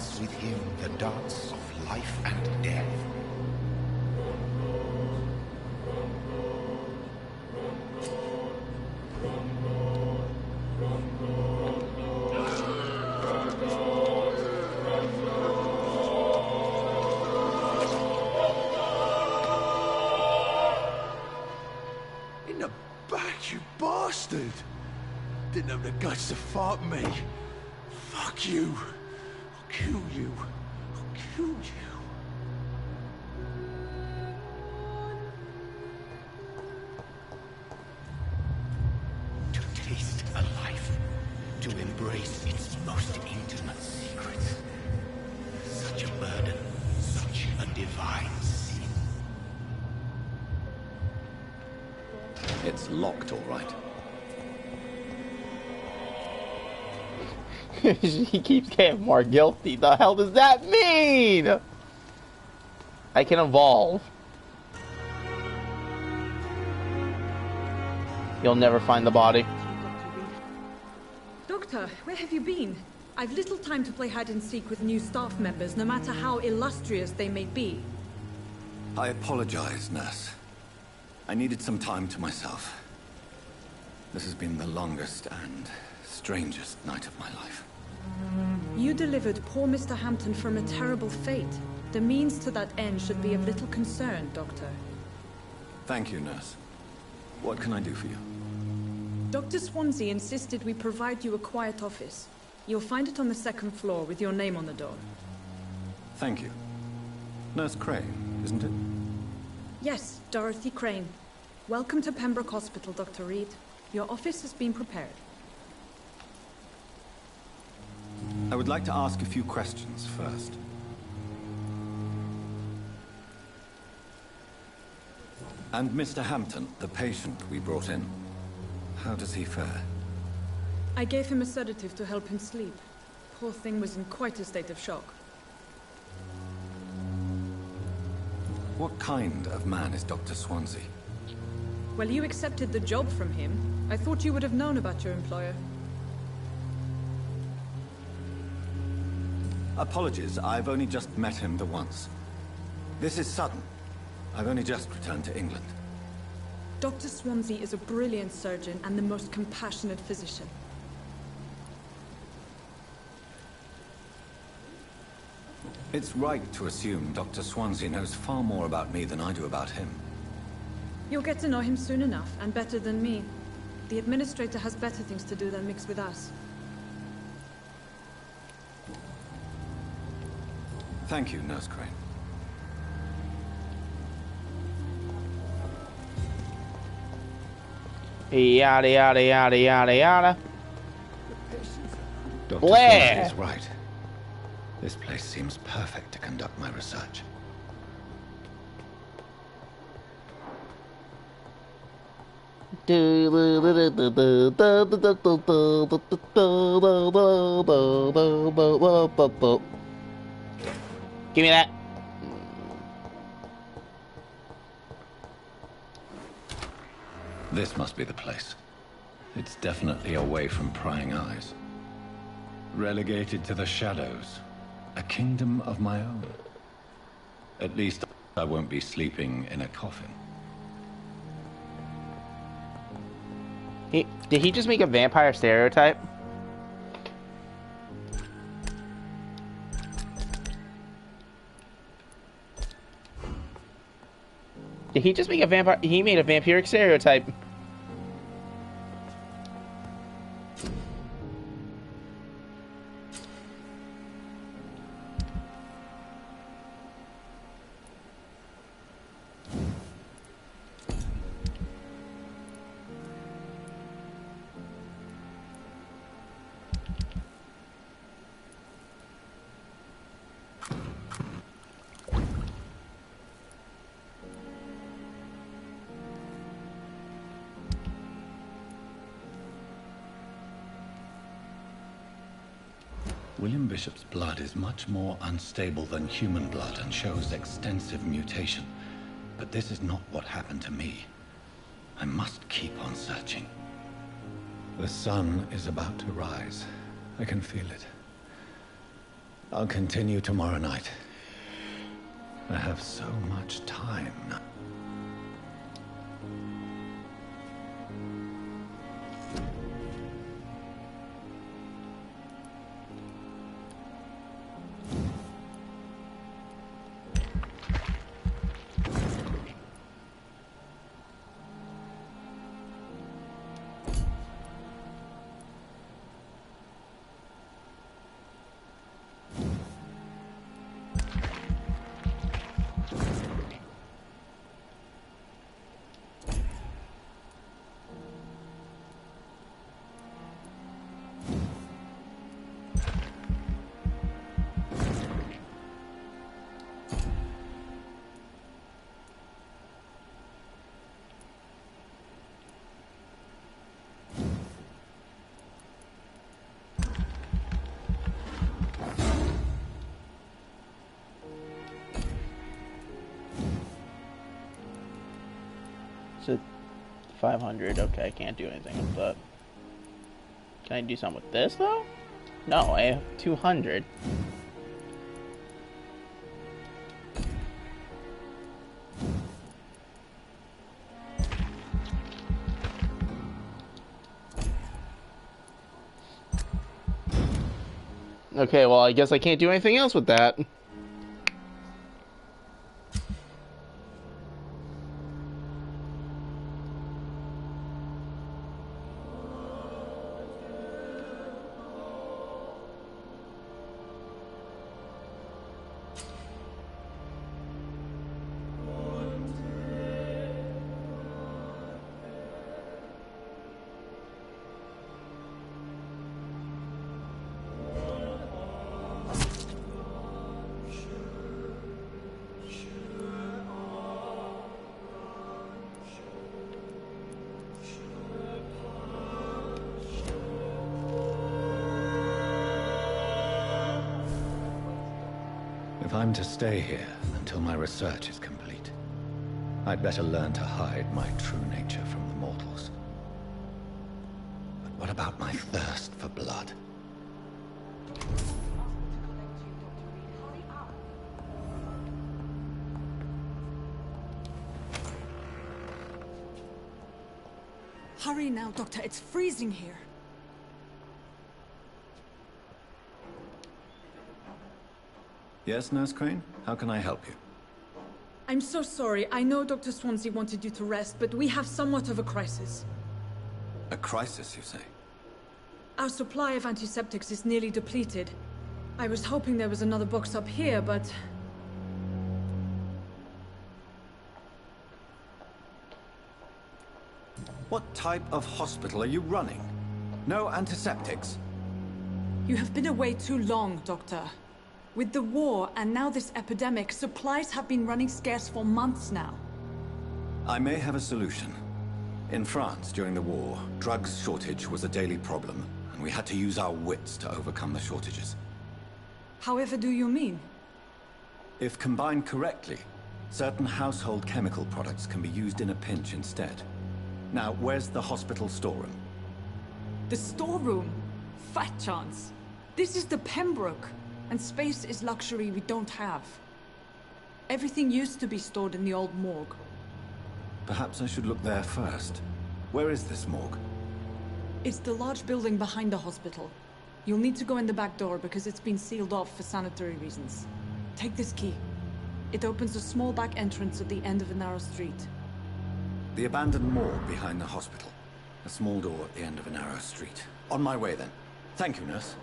dance with him the dance of life and death. In the back, you bastard! Didn't have the guts to fight me. Fuck you. I'll kill you. I'll kill you. To taste a life, to embrace its most intimate secrets. Such a burden, such a divine sin. It's locked, all right. He keeps getting more guilty. The hell does that mean? I can evolve. You'll never find the body. Doctor, where have you been? I've little time to play hide and seek with new staff members, no matter how illustrious they may be. I apologize, nurse. I needed some time to myself. This has been the longest and strangest night of my life. You delivered poor Mr. Hampton from a terrible fate. The means to that end should be of little concern, Doctor. Thank you, nurse. What can I do for you? Dr. Swansea insisted we provide you a quiet office. You'll find it on the second floor with your name on the door. Thank you. Nurse Crane, isn't it? Yes, Dorothy Crane. Welcome to Pembroke Hospital, Dr. Reed. Your office has been prepared. I would like to ask a few questions first. And Mr. Hampton, the patient we brought in, how does he fare? I gave him a sedative to help him sleep. Poor thing was in quite a state of shock. What kind of man is Dr. Swansea? Well, you accepted the job from him. I thought you would have known about your employer. Apologies, I've only just met him the once. This is sudden. I've only just returned to England. Dr. Swansea is a brilliant surgeon and the most compassionate physician. It's right to assume Dr. Swansea knows far more about me than I do about him. You'll get to know him soon enough, and better than me. The administrator has better things to do than mix with us. Thank you, Nurse Crane. Yada yada yada yada yada. Dr. Blair! Swansea is right. This place seems perfect to conduct my research. Give me that. This must be the place. It's definitely away from prying eyes. Relegated to the shadows. A kingdom of my own. At least I won't be sleeping in a coffin. Did he just make a vampire stereotype? Did he just make a vampire? He made a vampiric stereotype. William Bishop's blood is much more unstable than human blood and shows extensive mutation. But this is not what happened to me. I must keep on searching. The sun is about to rise. I can feel it. I'll continue tomorrow night. I have so much time now. So 500, okay, I can't do anything with that. Can I do something with this, though? No, I have 200. Okay, well, I guess I can't do anything else with that. If I'm to stay here until my research is complete, I'd better learn to hide my true nature from the mortals. But what about my thirst for blood? Hurry now, Doctor. It's freezing here. Yes, Nurse Crane? How can I help you? I'm so sorry. I know Dr. Swansea wanted you to rest, but we have somewhat of a crisis. A crisis, you say? Our supply of antiseptics is nearly depleted. I was hoping there was another box up here, but... What type of hospital are you running? No antiseptics? You have been away too long, Doctor. With the war and now this epidemic, supplies have been running scarce for months now. I may have a solution. In France, during the war, drugs shortage was a daily problem, and we had to use our wits to overcome the shortages. However do you mean? If combined correctly, certain household chemical products can be used in a pinch instead. Now, where's the hospital storeroom? The storeroom? Fat chance. This is the Pembroke, and space is luxury we don't have. Everything used to be stored in the old morgue. Perhaps I should look there first. Where is this morgue? It's the large building behind the hospital. You'll need to go in the back door because it's been sealed off for sanitary reasons. Take this key. It opens a small back entrance at the end of a narrow street. The abandoned morgue behind the hospital. A small door at the end of a narrow street. On my way then. Thank you, nurse.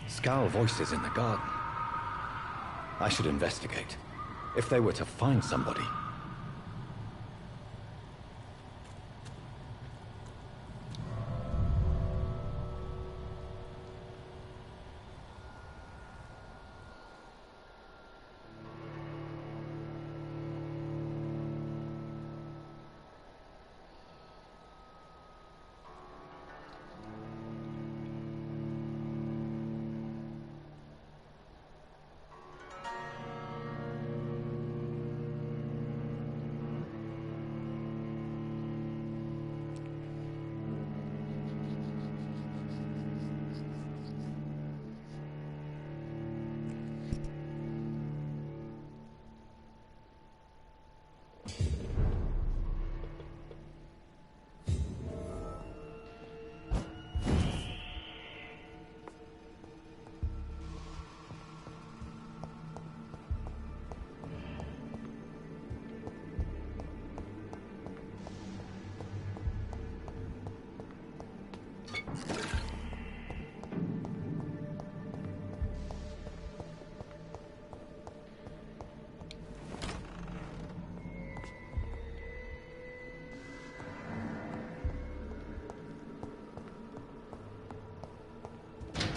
Scowl voices in the garden. I should investigate. If they were to find somebody.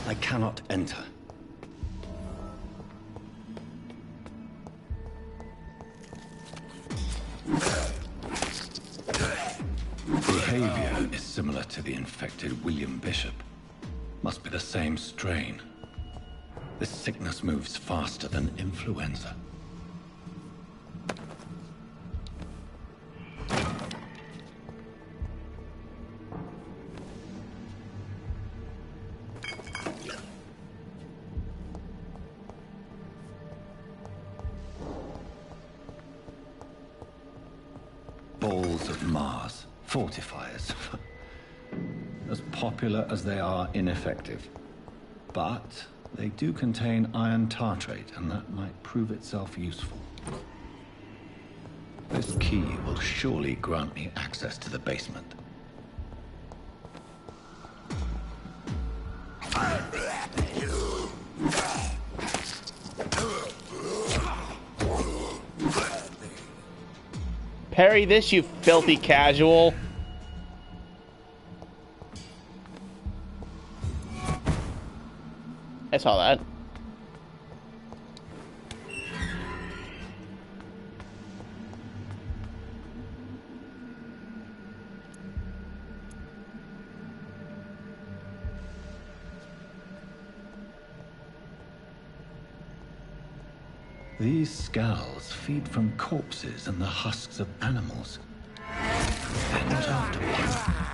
I cannot enter. Behavior is similar to the infected William Bishop. Must be the same strain. This sickness moves faster than influenza. Balls of Mars, fortifiers. As popular as they are ineffective. But they do contain iron tartrate, and that might prove itself useful. This key will surely grant me access to the basement. Parry this, you filthy casual. I saw that. These skulls feed from corpses and the husks of animals. They're not after one.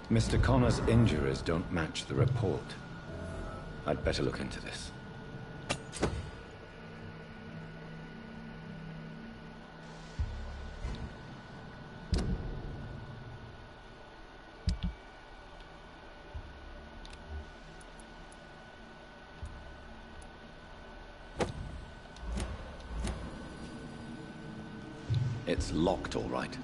Mr. Connor's injuries don't match the report. I'd better look into this. It's locked, all right.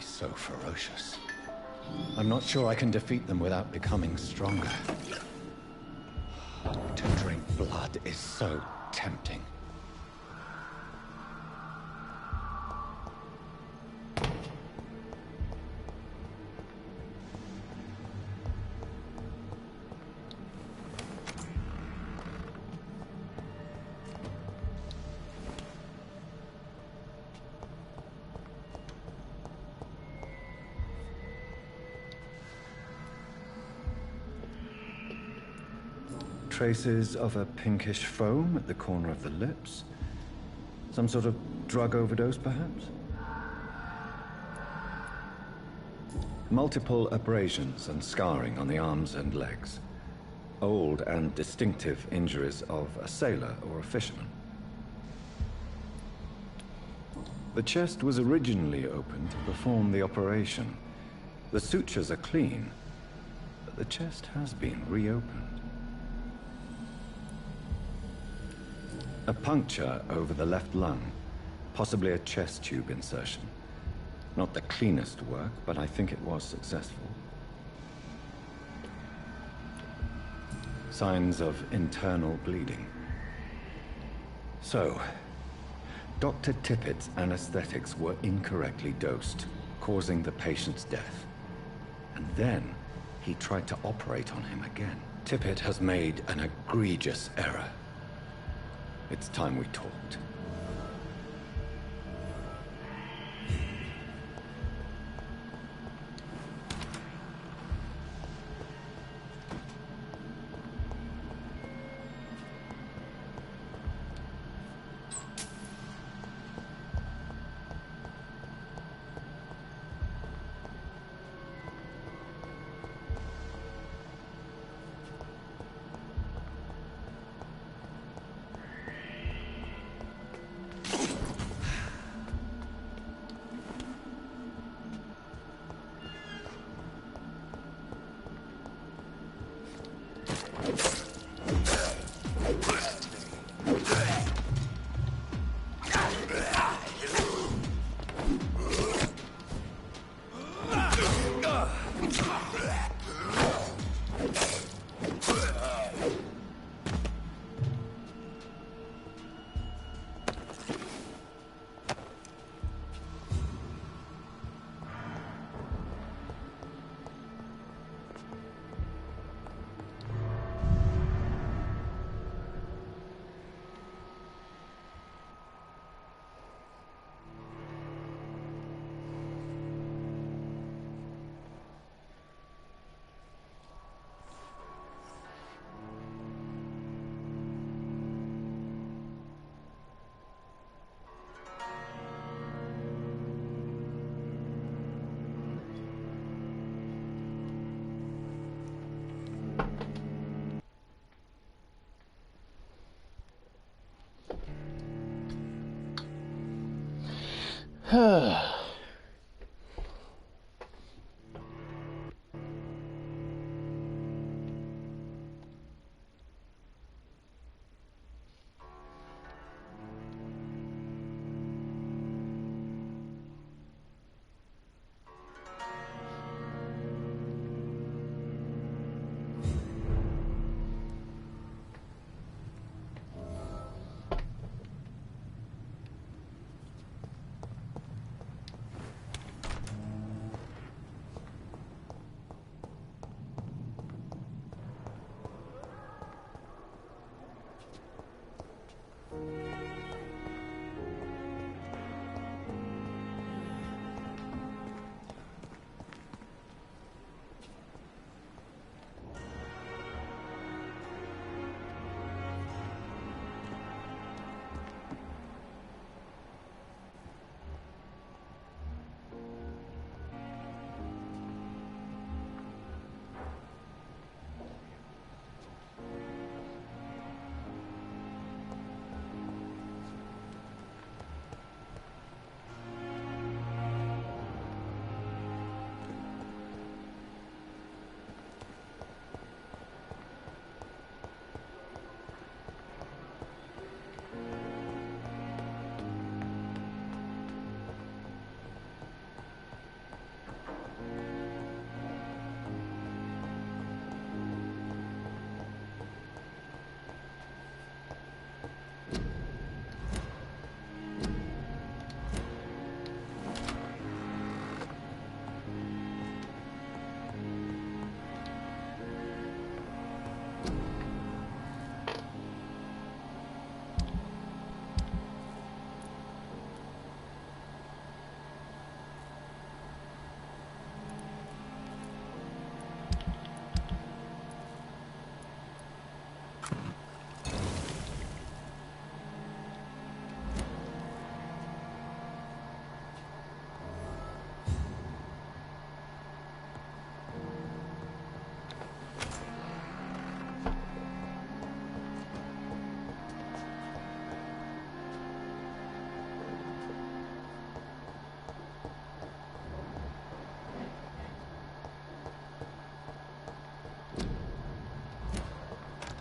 so ferocious. I'm not sure I can defeat them without becoming stronger. To drink blood is so tempting. Traces of a pinkish foam at the corner of the lips. Some sort of drug overdose, perhaps? Multiple abrasions and scarring on the arms and legs. Old and distinctive injuries of a sailor or a fisherman. The chest was originally opened to perform the operation. The sutures are clean, but the chest has been reopened. A puncture over the left lung, possibly a chest tube insertion. Not the cleanest work, but I think it was successful. Signs of internal bleeding. So, Dr. Tippett's anesthetics were incorrectly dosed, causing the patient's death. And then, he tried to operate on him again. Tippett has made an egregious error. It's time we talked.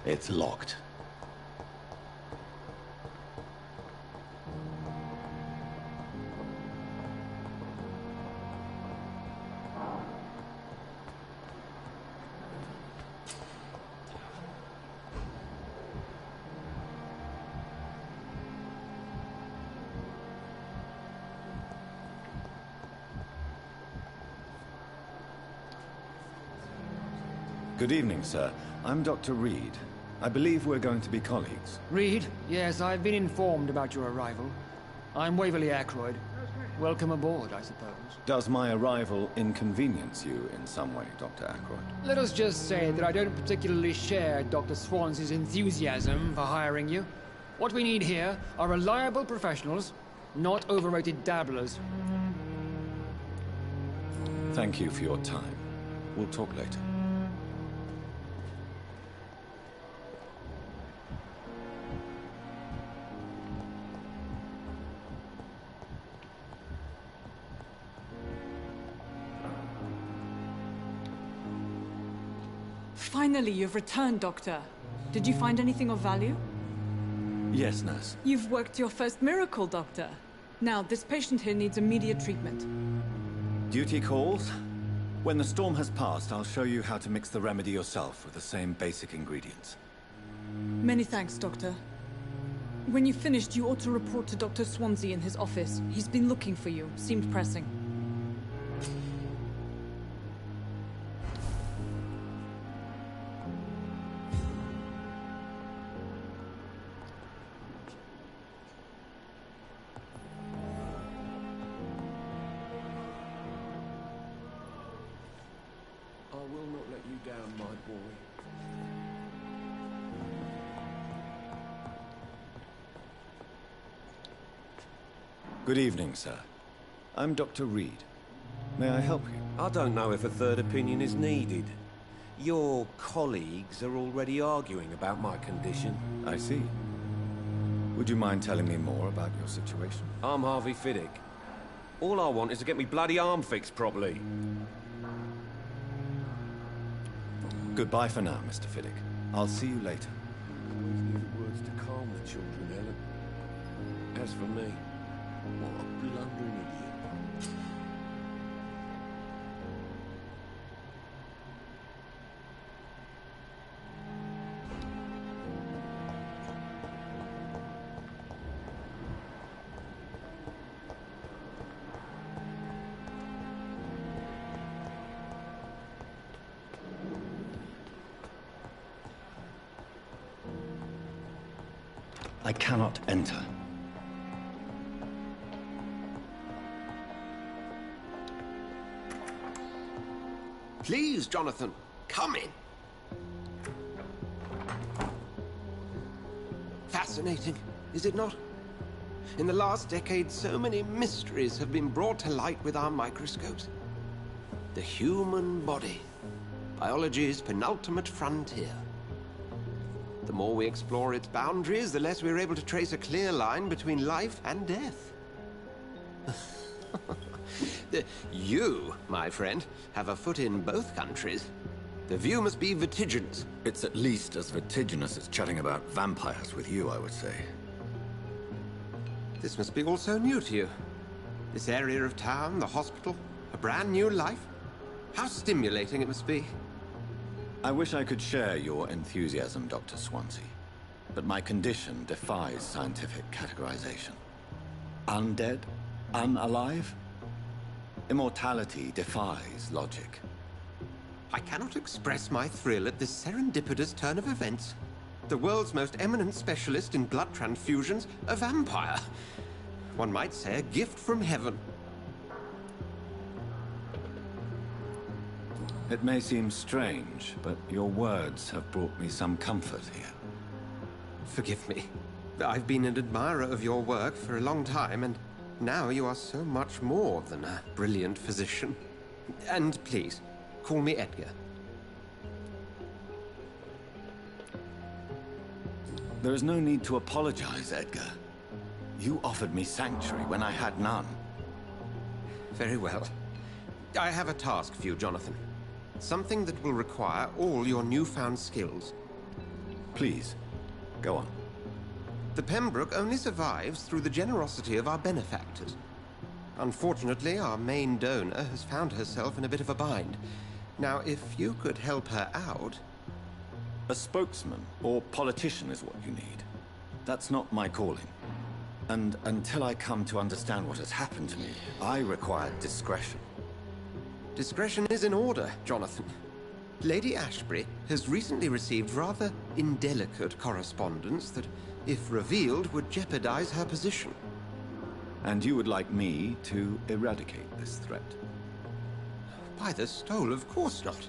It's locked. Good evening, sir. I'm Dr. Reed. I believe we're going to be colleagues. Reed? Yes, I've been informed about your arrival. I'm Waverly Ackroyd. Welcome aboard, I suppose. Does my arrival inconvenience you in some way, Dr. Ackroyd? Let us just say that I don't particularly share Dr. Swansea's enthusiasm for hiring you. What we need here are reliable professionals, not overrated dabblers. Thank you for your time. We'll talk later. Finally, you've returned, Doctor. Did you find anything of value? Yes, nurse. You've worked your first miracle, Doctor. Now, this patient here needs immediate treatment. Duty calls. When the storm has passed, I'll show you how to mix the remedy yourself with the same basic ingredients. Many thanks, Doctor. When you've finished, you ought to report to Dr. Swansea in his office. He's been looking for you. Seemed pressing. I will not let you down, my boy. Good evening, sir. I'm Dr. Reed. May I help you? I don't know if a third opinion is needed. Your colleagues are already arguing about my condition. I see. Would you mind telling me more about your situation? I'm Harvey Fiddick. All I want is to get me bloody arm fixed properly. Goodbye for now, Mr. Fiddick. I'll see you later. Always needed words to calm the children, Ellen. As for me, what a blundering idiot. I cannot enter. Please, Jonathan, come in. Fascinating, is it not? In the last decade, so many mysteries have been brought to light with our microscopes. The human body, biology's penultimate frontier. The more we explore its boundaries, the less we're able to trace a clear line between life and death. You, my friend, have a foot in both countries. The view must be vertiginous. It's at least as vertiginous as chatting about vampires with you, I would say. This must be all so new to you. This area of town, the hospital, a brand new life. How stimulating it must be. I wish I could share your enthusiasm, Dr. Swansea, but my condition defies scientific categorization. Undead? Unalive? Immortality defies logic. I cannot express my thrill at this serendipitous turn of events. The world's most eminent specialist in blood transfusions, a vampire. One might say a gift from heaven. It may seem strange, but your words have brought me some comfort here. Forgive me. I've been an admirer of your work for a long time, and now you are so much more than a brilliant physician. And please, call me Edgar. There is no need to apologize, Edgar. You offered me sanctuary when I had none. Very well. I have a task for you, Jonathan. Something that will require all your newfound skills. Please, go on. The Pembroke only survives through the generosity of our benefactors. Unfortunately, our main donor has found herself in a bit of a bind. Now, if you could help her out... A spokesman or politician is what you need. That's not my calling. And until I come to understand what has happened to me, I require discretion. Discretion is in order, Jonathan. Lady Ashbury has recently received rather indelicate correspondence that, if revealed, would jeopardize her position. And you would like me to eradicate this threat? By the stole, of course not.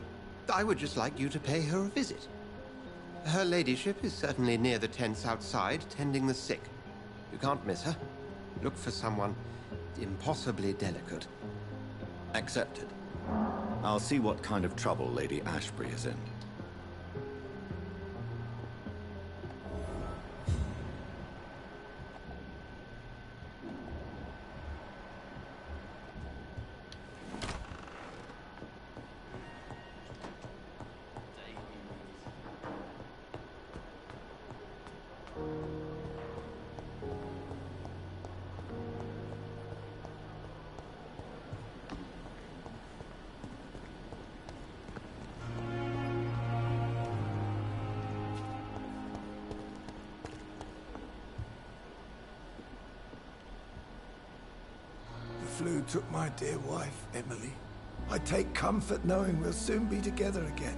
I would just like you to pay her a visit. Her ladyship is certainly near the tents outside, tending the sick. You can't miss her. Look for someone impossibly delicate. Accepted. I'll see what kind of trouble Lady Ashbury is in. The flu took my dear wife, Emily. I take comfort knowing we'll soon be together again.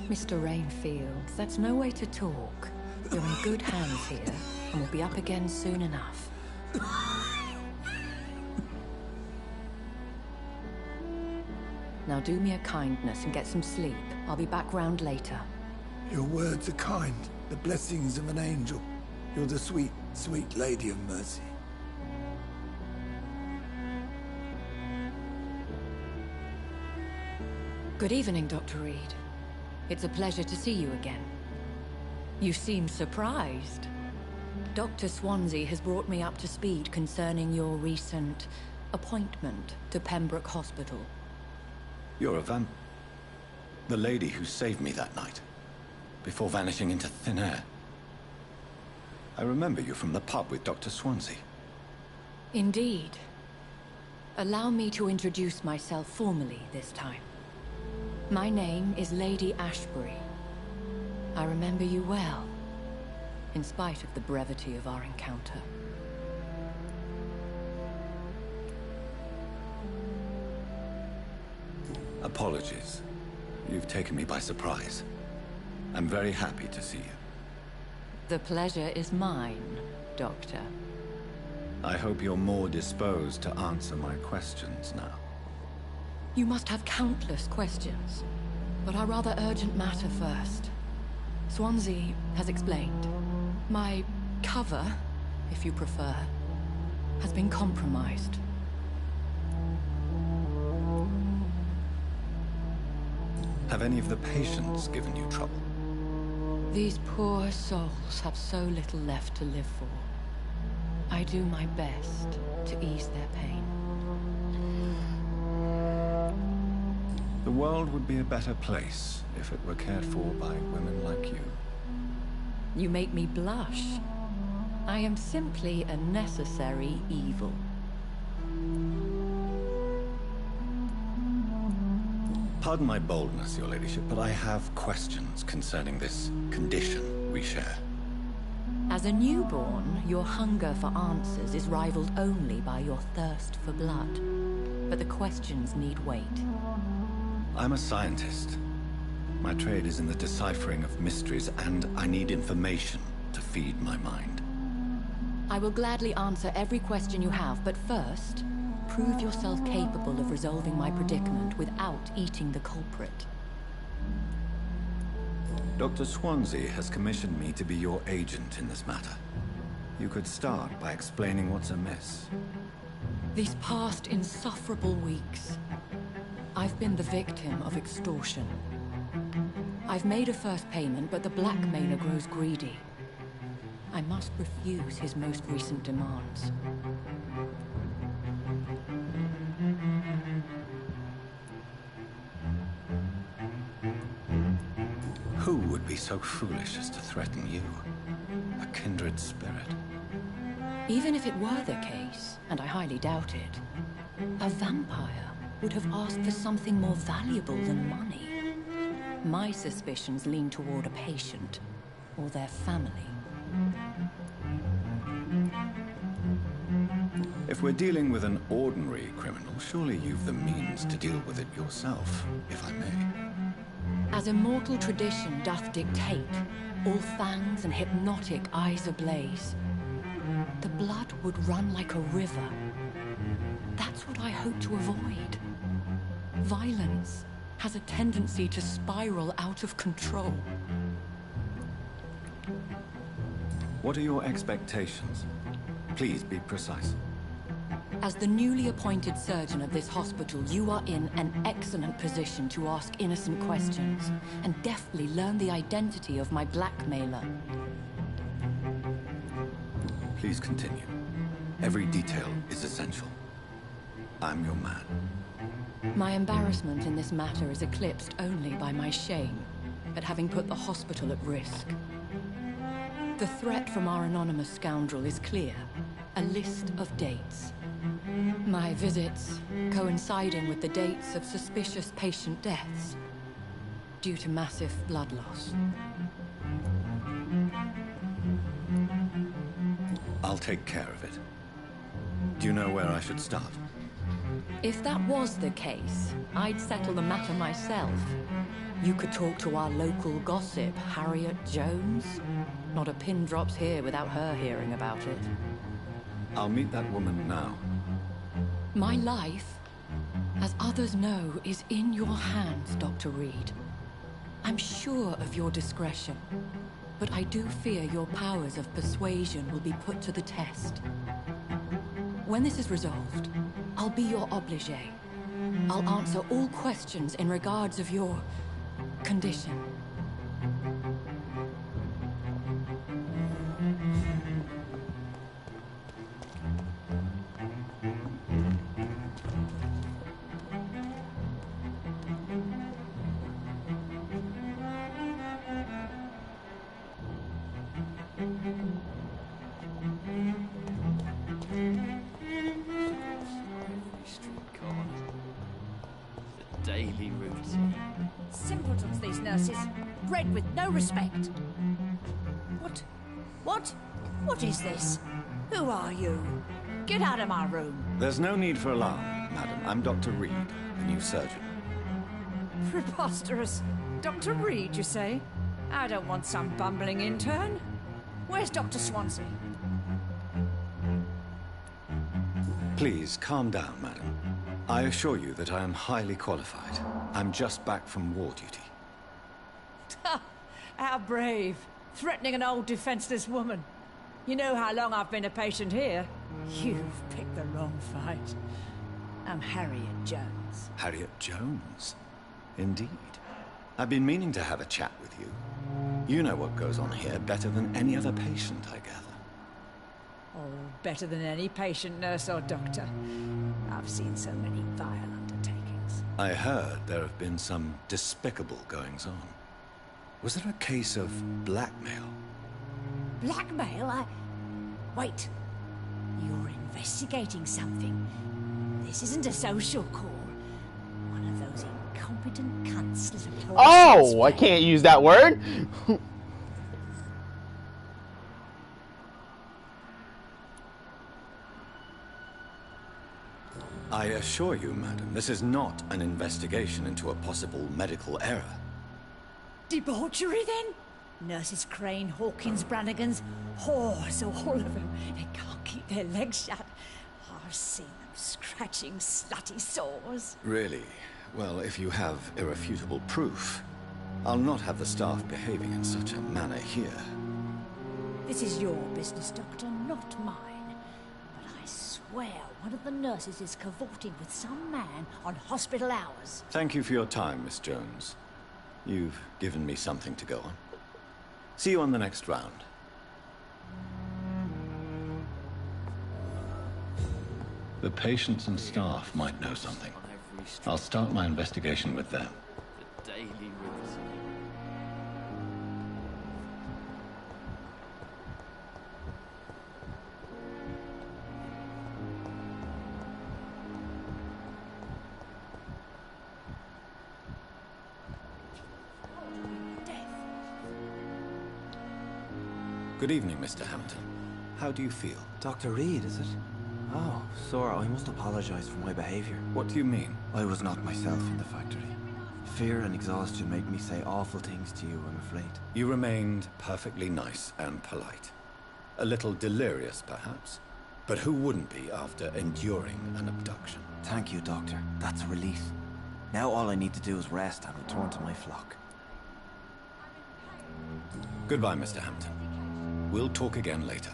Mr. Rainfield, that's no way to talk. You're in good hands here, and we'll be up again soon enough. Now do me a kindness and get some sleep. I'll be back round later. Your words are kind, the blessings of an angel. You're the sweet, sweet Lady of Mercy. Good evening, Dr. Reed. It's a pleasure to see you again. You seem surprised. Dr. Swansea has brought me up to speed concerning your recent appointment to Pembroke Hospital. You're a vamp... The lady who saved me that night, before vanishing into thin air. I remember you from the pub with Dr. Swansea. Indeed. Allow me to introduce myself formally this time. My name is Lady Ashbury. I remember you well, in spite of the brevity of our encounter. Apologies. You've taken me by surprise. I'm very happy to see you. The pleasure is mine, Doctor. I hope you're more disposed to answer my questions now. You must have countless questions, but our rather urgent matter first. Swansea has explained. My cover, if you prefer, has been compromised. Have any of the patients given you trouble? These poor souls have so little left to live for. I do my best to ease their pain. The world would be a better place if it were cared for by women like you. You make me blush. I am simply a necessary evil. Pardon my boldness, Your Ladyship, but I have questions concerning this condition we share. As a newborn, your hunger for answers is rivaled only by your thirst for blood. But the questions need wait. I'm a scientist. My trade is in the deciphering of mysteries, and I need information to feed my mind. I will gladly answer every question you have, but first, prove yourself capable of resolving my predicament without eating the culprit. Dr. Swansea has commissioned me to be your agent in this matter. You could start by explaining what's amiss. These past insufferable weeks, I've been the victim of extortion. I've made a first payment, but the blackmailer grows greedy. I must refuse his most recent demands. Who would be so foolish as to threaten you? A kindred spirit. Even if it were the case, and I highly doubt it, a vampire would have asked for something more valuable than money. My suspicions lean toward a patient, or their family. If we're dealing with an ordinary criminal, surely you've the means to deal with it yourself, if I may. As immortal tradition doth dictate, all fangs and hypnotic eyes ablaze, the blood would run like a river. That's what I hope to avoid. Violence has a tendency to spiral out of control. What are your expectations? Please be precise. As the newly appointed surgeon of this hospital, you are in an excellent position to ask innocent questions and deftly learn the identity of my blackmailer. Please continue. Every detail is essential. I'm your man. My embarrassment in this matter is eclipsed only by my shame at having put the hospital at risk. The threat from our anonymous scoundrel is clear. A list of dates. My visits coinciding with the dates of suspicious patient deaths due to massive blood loss. I'll take care of it. Do you know where I should start? If that was the case, I'd settle the matter myself. You could talk to our local gossip, Harriet Jones. Not a pin drops here without her hearing about it. I'll meet that woman now. My life, as others know, is in your hands, Dr. Reed. I'm sure of your discretion, but I do fear your powers of persuasion will be put to the test. When this is resolved, I'll be your obligé. I'll answer all questions in regards of your condition. Daily routine. Simpletons, these nurses. Bred with no respect. What is this? Who are you? Get out of my room. There's no need for alarm, madam. I'm Dr. Reed, the new surgeon. Preposterous. Dr. Reed, you say? I don't want some bumbling intern. Where's Dr. Swansea? Please, calm down, madam. I assure you that I am highly qualified. I'm just back from war duty. How brave. Threatening an old defenseless woman. You know how long I've been a patient here? You've picked the wrong fight. I'm Harriet Jones. Harriet Jones? Indeed. I've been meaning to have a chat with you. You know what goes on here better than any other patient, I gather. Oh, better than any patient, nurse or doctor. I've seen so many vile undertakings. I heard there have been some despicable goings-on. Was there a case of blackmail? Blackmail? Wait. You're investigating something. This isn't a social call. One of those incompetent cunts that employ... Oh! I can't use that word! I assure you, madam, this is not an investigation into a possible medical error. Debauchery, then? Nurses Crane, Hawkins, Brannigans, whores, all of them. They can't keep their legs shut. I've seen them scratching slutty sores. Really? Well, if you have irrefutable proof, I'll not have the staff behaving in such a manner here. This is your business, Doctor, not mine. But I swear one of the nurses is cavorting with some man on hospital hours. Thank you for your time, Miss Jones. You've given me something to go on. See you on the next round. The patients and staff might know something. I'll start my investigation with them. The daily routine. Good evening, Mr. Hampton. How do you feel? Dr. Reed, is it? Oh, sir, I must apologize for my behavior. What do you mean? I was not myself in the factory. Fear and exhaustion made me say awful things to you, I'm afraid. You remained perfectly nice and polite. A little delirious, perhaps. But who wouldn't be after enduring an abduction? Thank you, Doctor. That's a relief. Now all I need to do is rest and return to my flock. Goodbye, Mr. Hampton. We'll talk again later.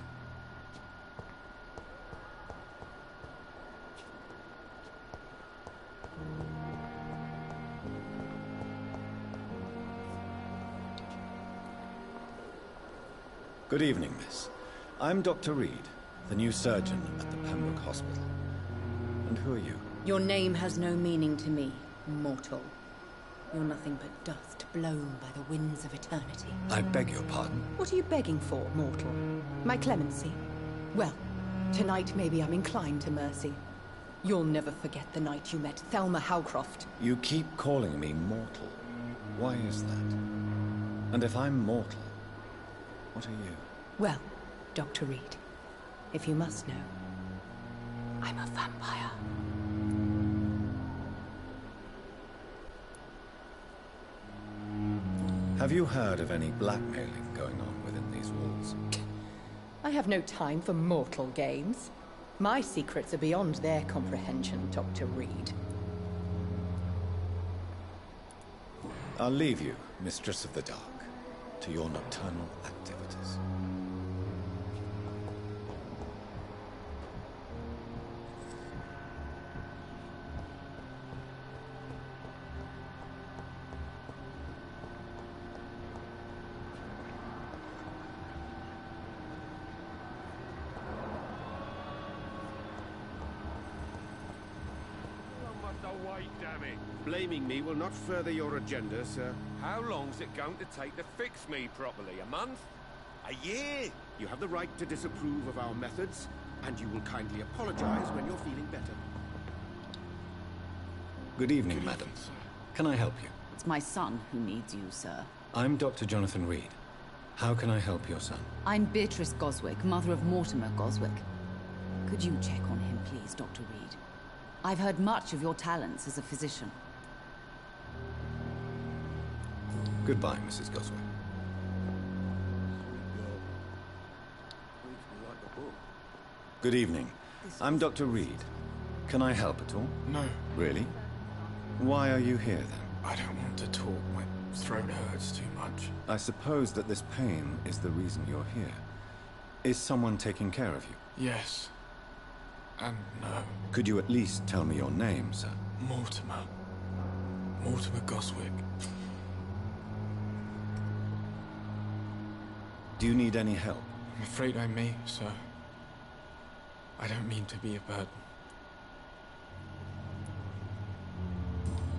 Good evening, miss. I'm Dr. Reed, the new surgeon at the Pembroke Hospital. And who are you? Your name has no meaning to me, mortal. You're nothing but dust blown by the winds of eternity. I beg your pardon? What are you begging for, mortal? My clemency? Well, tonight maybe I'm inclined to mercy. You'll never forget the night you met Thelma Howcroft. You keep calling me mortal. Why is that? And if I'm mortal, what are you? Well, Dr. Reed, if you must know, I'm a vampire. Have you heard of any blackmailing going on within these walls? I have no time for mortal games. My secrets are beyond their comprehension, Dr. Reed. I'll leave you, Mistress of the Dark, to your nocturnal activities. Blaming me will not further your agenda, sir. How long's it going to take to fix me properly? A month? A year? You have the right to disapprove of our methods, and you will kindly apologize when you're feeling better. Good evening, madam. Can I help you? It's my son who needs you, sir. I'm Dr. Jonathan Reed. How can I help your son? I'm Beatrice Goswick, mother of Mortimer Goswick. Could you check on him, please, Dr. Reed? I've heard much of your talents as a physician. Goodbye, Mrs. Goswick. Good evening. I'm Dr. Reed. Can I help at all? No. Really? Why are you here, then? I don't want to talk. My throat hurts too much. I suppose that this pain is the reason you're here. Is someone taking care of you? Yes. And no. Could you at least tell me your name, sir? Mortimer. Mortimer Goswick. Do you need any help? I'm afraid I may, sir. I don't mean to be a burden.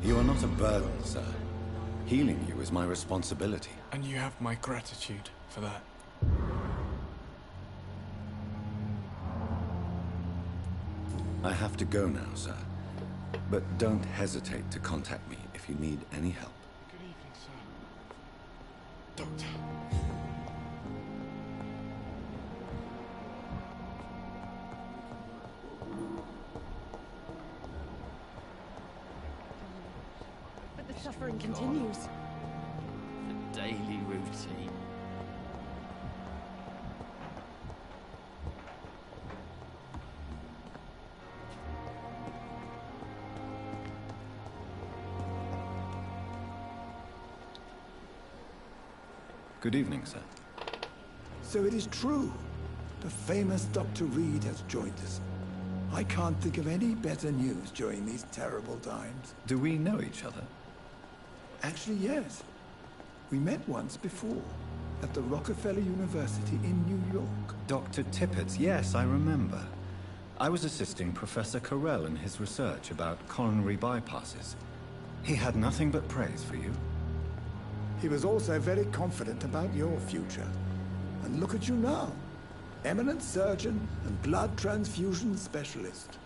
You are not a burden, sir. Healing you is my responsibility. And you have my gratitude for that. I have to go now, sir. But don't hesitate to contact me if you need any help. Good evening, sir. Doctor. But the suffering continues. The daily routine. Good evening, sir. So it is true. The famous Dr. Reed has joined us. I can't think of any better news during these terrible times. Do we know each other? Actually, yes. We met once before, at the Rockefeller University in New York. Dr. Tippett, yes, I remember. I was assisting Professor Carell in his research about coronary bypasses. He had nothing but praise for you. He was also very confident about your future. And look at you now. Eminent surgeon and blood transfusion specialist.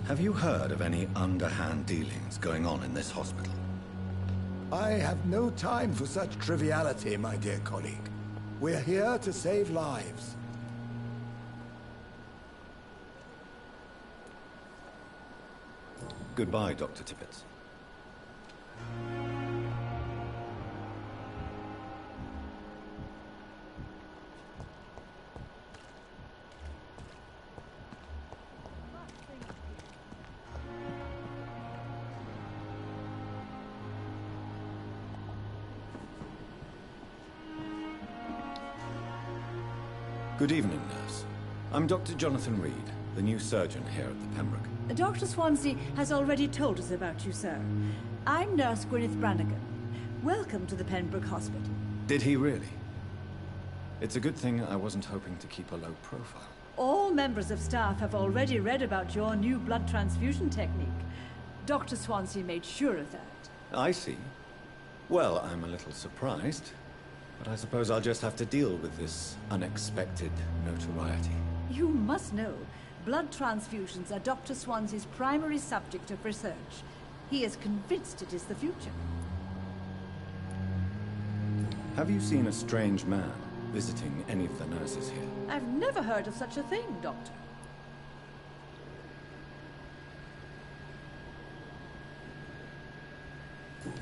Have you heard of any underhand dealings going on in this hospital? I have no time for such triviality, my dear colleague. We're here to save lives. Goodbye, Dr. Tippett. Good evening, nurse. I'm Dr. Jonathan Reed, the new surgeon here at the Pembroke. Dr. Swansea has already told us about you, sir. I'm Nurse Gwyneth Brannigan. Welcome to the Pembroke Hospital. Did he really? It's a good thing I wasn't hoping to keep a low profile. All members of staff have already read about your new blood transfusion technique. Dr. Swansea made sure of that. I see. Well, I'm a little surprised, but I suppose I'll just have to deal with this unexpected notoriety. You must know, blood transfusions are Dr. Swansea's primary subject of research. He is convinced it is the future. Have you seen a strange man visiting any of the nurses here? I've never heard of such a thing, Doctor.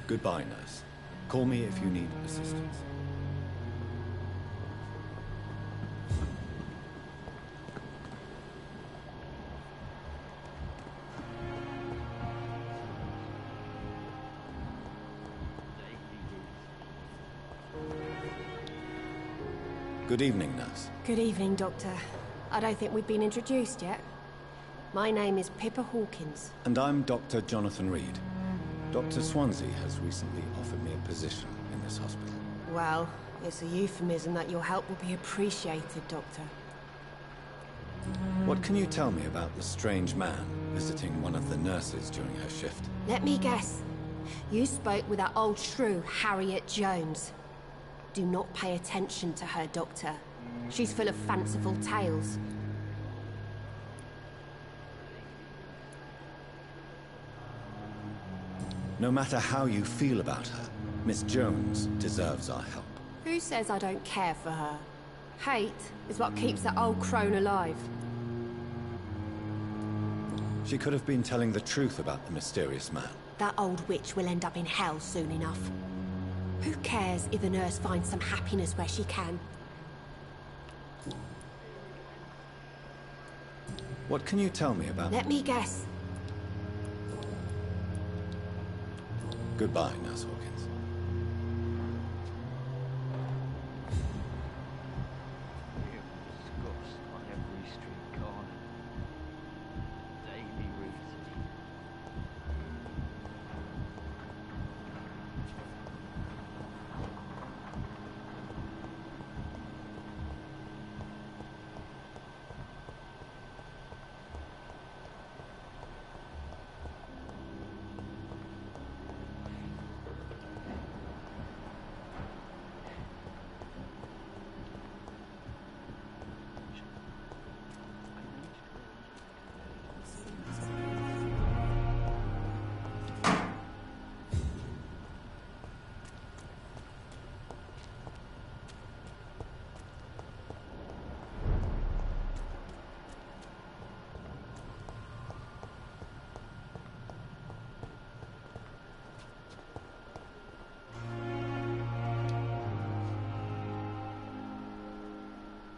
Goodbye, nurse. Call me if you need assistance. Good evening, nurse. Good evening, Doctor. I don't think we've been introduced yet. My name is Pippa Hawkins. And I'm Dr. Jonathan Reed. Dr. Swansea has recently offered me a position in this hospital. Well, it's a euphemism that your help will be appreciated, Doctor. What can you tell me about the strange man visiting one of the nurses during her shift? Let me guess. You spoke with that old shrew, Harriet Jones. Do not pay attention to her, Doctor. She's full of fanciful tales. No matter how you feel about her, Miss Jones deserves our help. Who says I don't care for her? Hate is what keeps that old crone alive. She could have been telling the truth about the mysterious man. That old witch will end up in hell soon enough. Who cares if the nurse finds some happiness where she can? What can you tell me about... Let me guess. Goodbye, Nurse Hawkins. On every street corner. Daily routine.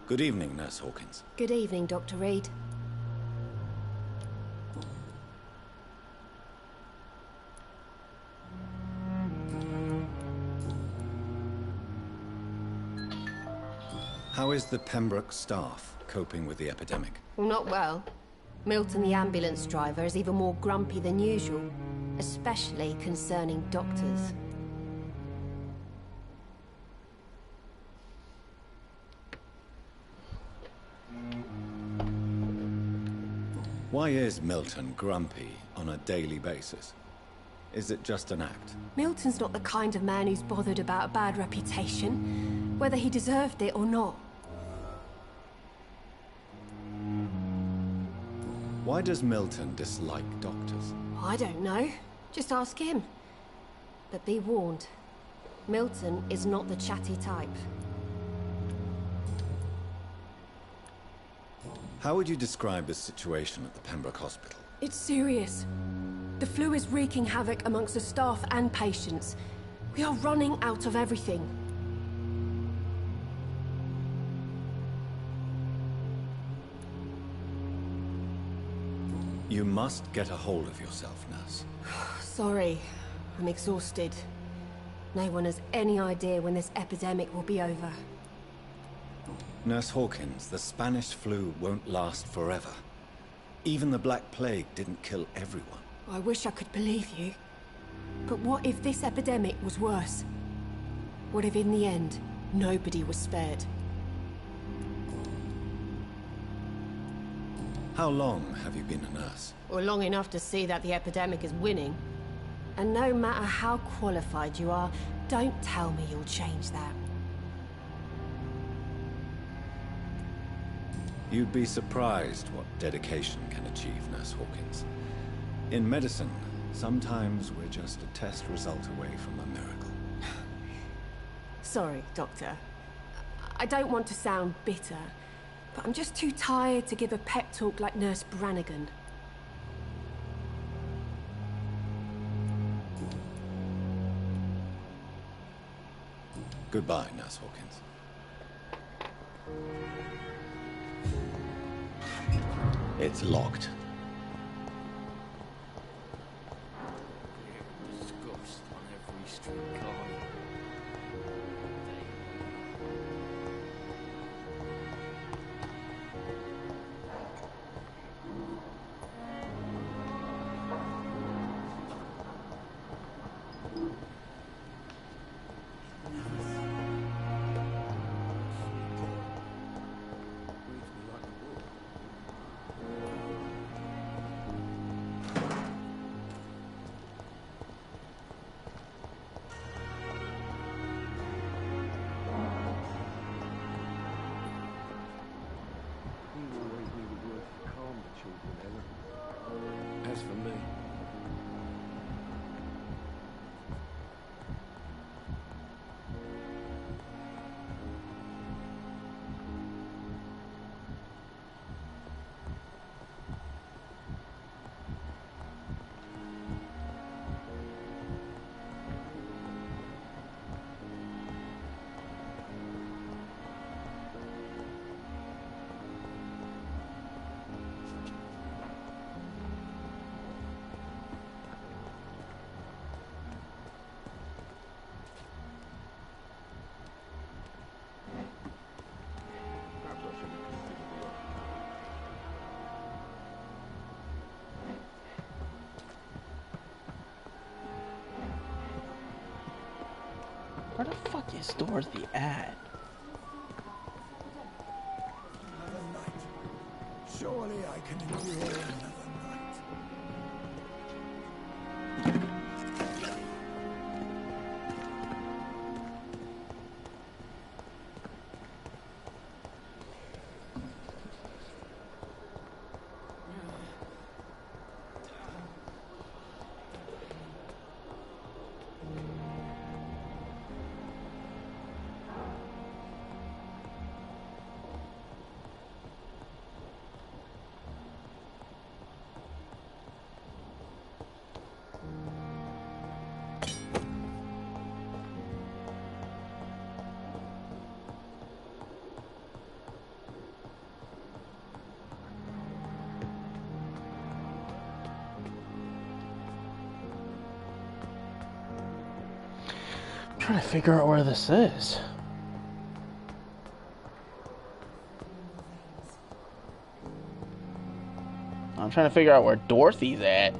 Good evening, Nurse Hawkins. Good evening, Dr. Reed. How is the Pembroke staff coping with the epidemic? Well, not well. Milton, the ambulance driver, is even more grumpy than usual, especially concerning doctors. Why is Milton grumpy on a daily basis? Is it just an act? Milton's not the kind of man who's bothered about a bad reputation, whether he deserved it or not. Why does Milton dislike doctors? I don't know. Just ask him. But be warned, Milton is not the chatty type. How would you describe the situation at the Pembroke Hospital? It's serious. The flu is wreaking havoc amongst the staff and patients. We are running out of everything. You must get a hold of yourself, nurse. Sorry, I'm exhausted. No one has any idea when this epidemic will be over. Nurse Hawkins, the Spanish flu won't last forever. Even the Black Plague didn't kill everyone. I wish I could believe you. But what if this epidemic was worse? What if in the end, nobody was spared? How long have you been a nurse? Or long enough to see that the epidemic is winning. And no matter how qualified you are, don't tell me you'll change that. You'd be surprised what dedication can achieve, Nurse Hawkins. In medicine, sometimes we're just a test result away from a miracle. Sorry, Doctor. I don't want to sound bitter, but I'm just too tired to give a pep talk like Nurse Brannigan. Goodbye, Nurse Hawkins. It's locked. Disgust on every street corner. As for me, Where the fuck is Dorothy at? Another night. Surely I can endure another night. I'm trying to figure out where this is. I'm trying to figure out where Dorothy's at.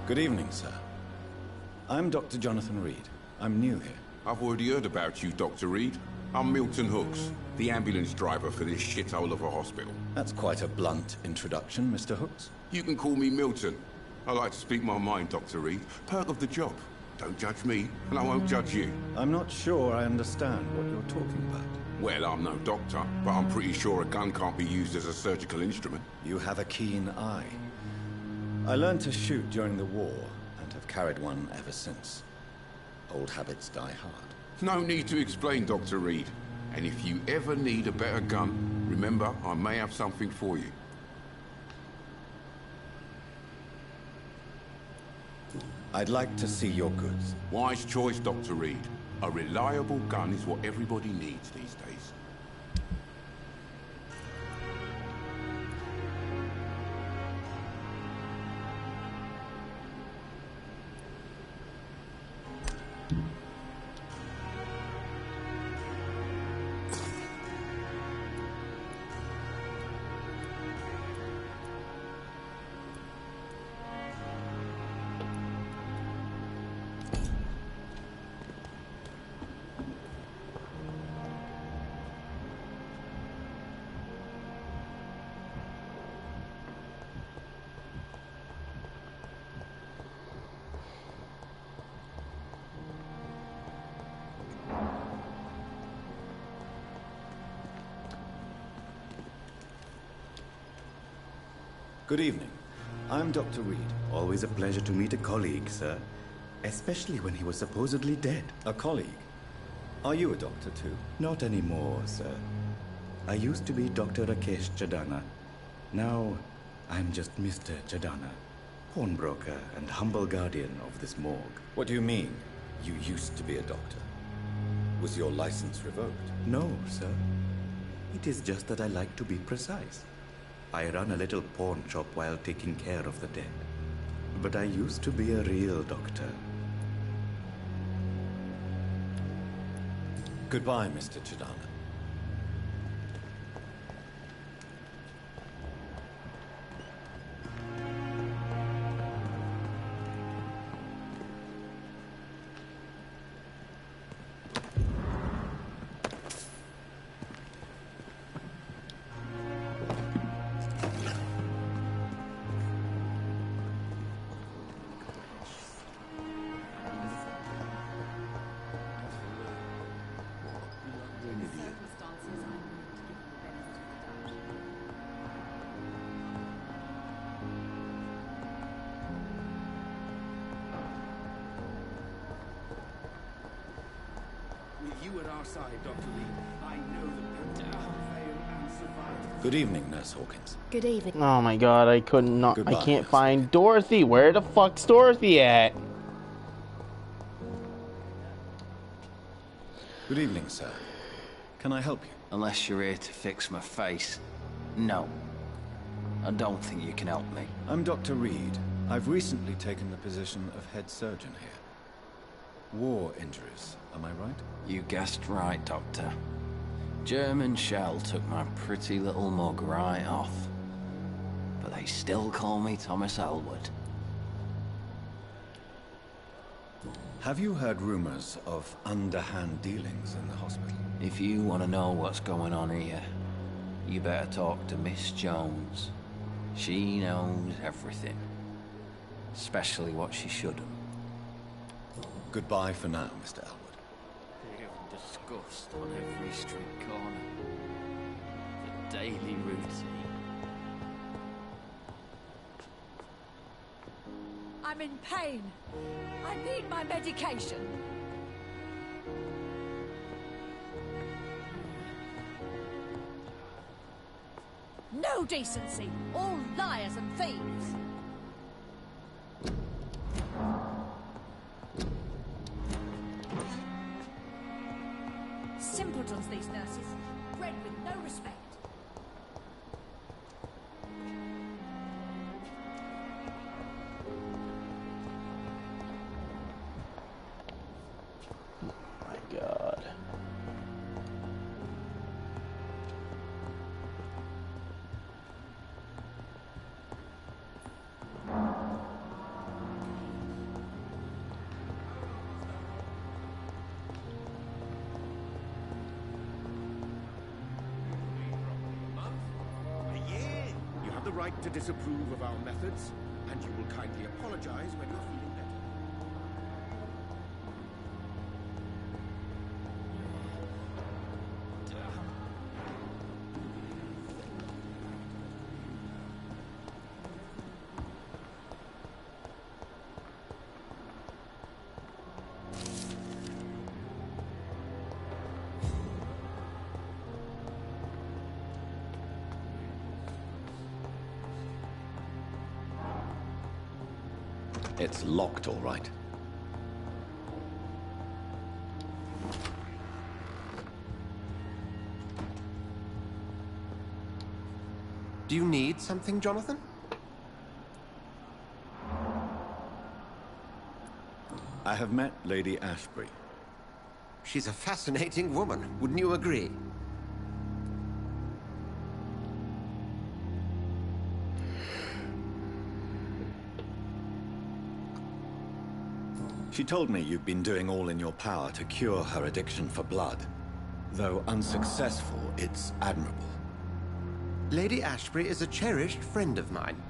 Good evening, sir. I'm Dr. Jonathan Reed. I'm new here. I've already heard about you, Dr. Reed. I'm Milton Hooks, the ambulance driver for this shithole of a hospital. That's quite a blunt introduction, Mr. Hooks. You can call me Milton. I like to speak my mind, Dr. Reed. Perk of the job. Don't judge me, and I won't judge you. I'm not sure I understand what you're talking about. Well, I'm no doctor, but I'm pretty sure a gun can't be used as a surgical instrument. You have a keen eye. I learned to shoot during the war, and have carried one ever since. Old habits die hard. No need to explain, Dr. Reed. And if you ever need a better gun, remember, I may have something for you. I'd like to see your goods. Wise choice, Dr. Reed. A reliable gun is what everybody needs these days. Good evening. I'm Dr. Reed. Always a pleasure to meet a colleague, sir. Especially when he was supposedly dead. A colleague? Are you a doctor too? Not anymore, sir. I used to be Dr. Rakesh Chadana. Now, I'm just Mr. Chadana, pawnbroker and humble guardian of this morgue. What do you mean, you used to be a doctor? Was your license revoked? No, sir. It is just that I like to be precise. I run a little pawn shop while taking care of the dead. But I used to be a real doctor. Goodbye, Mr. Chadana. Good evening, Nurse Hawkins. Good evening. Oh my god, I couldn't not. Goodbye, I can't find Dorothy. Where the fuck's Dorothy at? Good evening, sir. Can I help you? Unless you're here to fix my face. No. I don't think you can help me. I'm Dr. Reed. I've recently taken the position of head surgeon here. War injuries, am I right? You guessed right, Doctor. German shell took my pretty little mug right off. But they still call me Thomas Elwood. Have you heard rumors of underhand dealings in the hospital? If you want to know what's going on here, you better talk to Miss Jones. She knows everything. Especially what she shouldn't. Goodbye for now, Mr. Elwood. Disgust on every street corner. The daily routine. I'm in pain. I need my medication. No decency. All liars and thieves. Simpletons, these nurses. Bred with no respect. My god. right to disapprove of our methods, and you will kindly apologize when you're feeling better. It's locked, all right. Do you need something, Jonathan? I have met Lady Ashbury. She's a fascinating woman, wouldn't you agree? She told me you've been doing all in your power to cure her addiction for blood. Though unsuccessful, it's admirable. Lady Ashbury is a cherished friend of mine.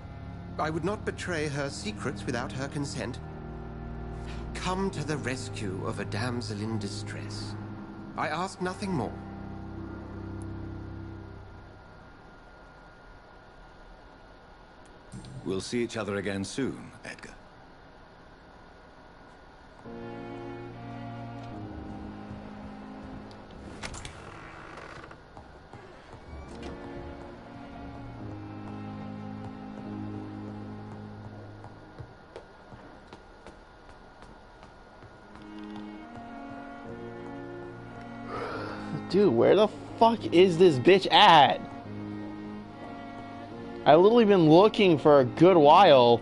I would not betray her secrets without her consent. Come to the rescue of a damsel in distress. I ask nothing more. We'll see each other again soon, Edgar. Dude, where the fuck is this bitch at? I've literally been looking for a good while.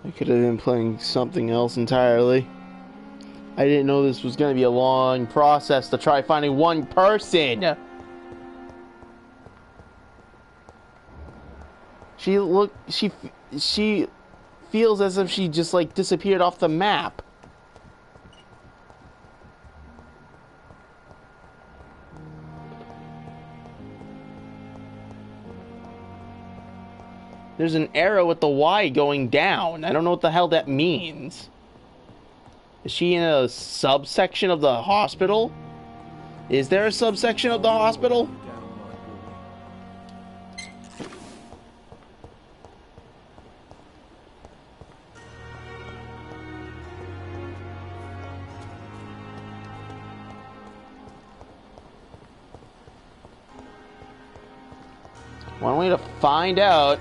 I could have been playing something else entirely. I didn't know this was going to be a long process to try finding one person. She feels as if she just like disappeared off the map. There's an arrow with the Y going down. I don't know what the hell that means. Is she in a subsection of the hospital? Is there a subsection of the hospital? One way to find out.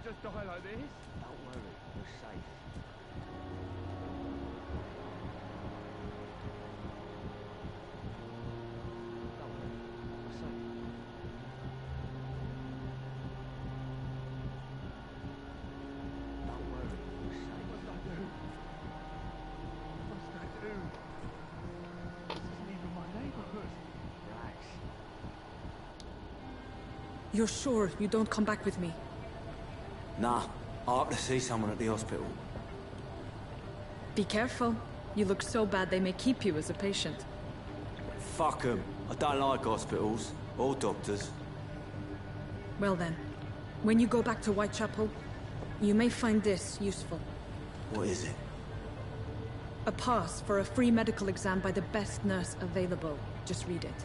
Just die like this. Don't worry, you're safe. Don't worry, you're safe. Don't worry, you're safe. What must I do? What must I do? This isn't even my neighborhood. Relax. You're sure you don't come back with me? Nah, I have to see someone at the hospital. Be careful. You look so bad they may keep you as a patient. Fuck them. I don't like hospitals. Or doctors. Well then, when you go back to Whitechapel, you may find this useful. What is it? A pass for a free medical exam by the best nurse available. Just read it.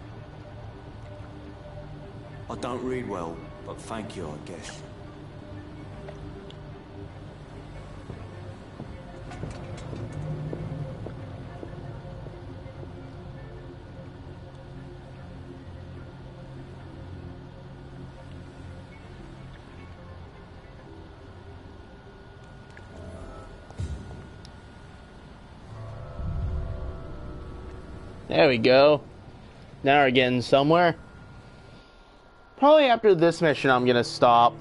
I don't read well, but thank you, I guess. There we go. Now we're getting somewhere. Probably after this mission I'm gonna stop.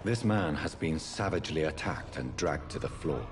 This man has been savagely attacked and dragged to the floor.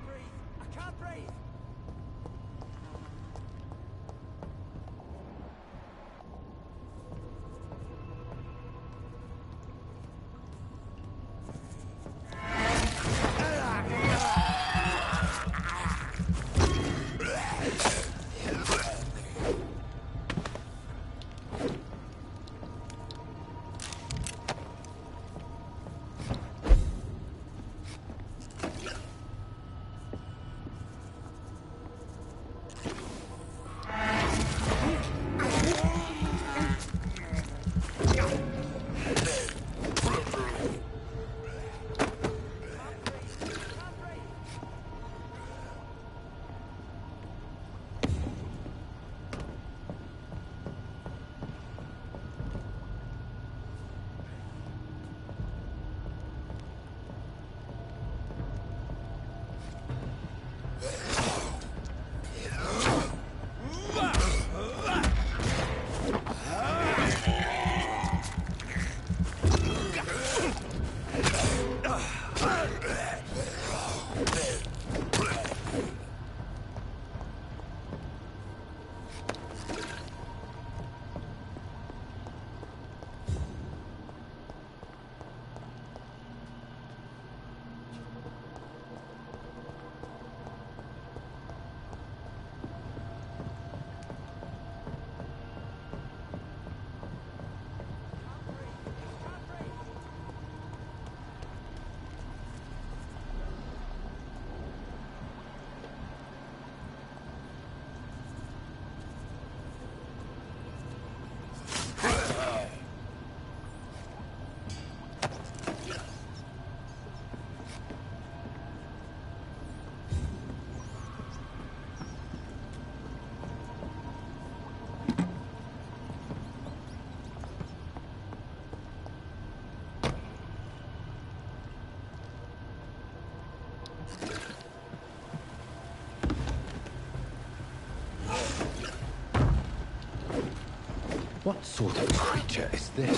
What sort of creature is this?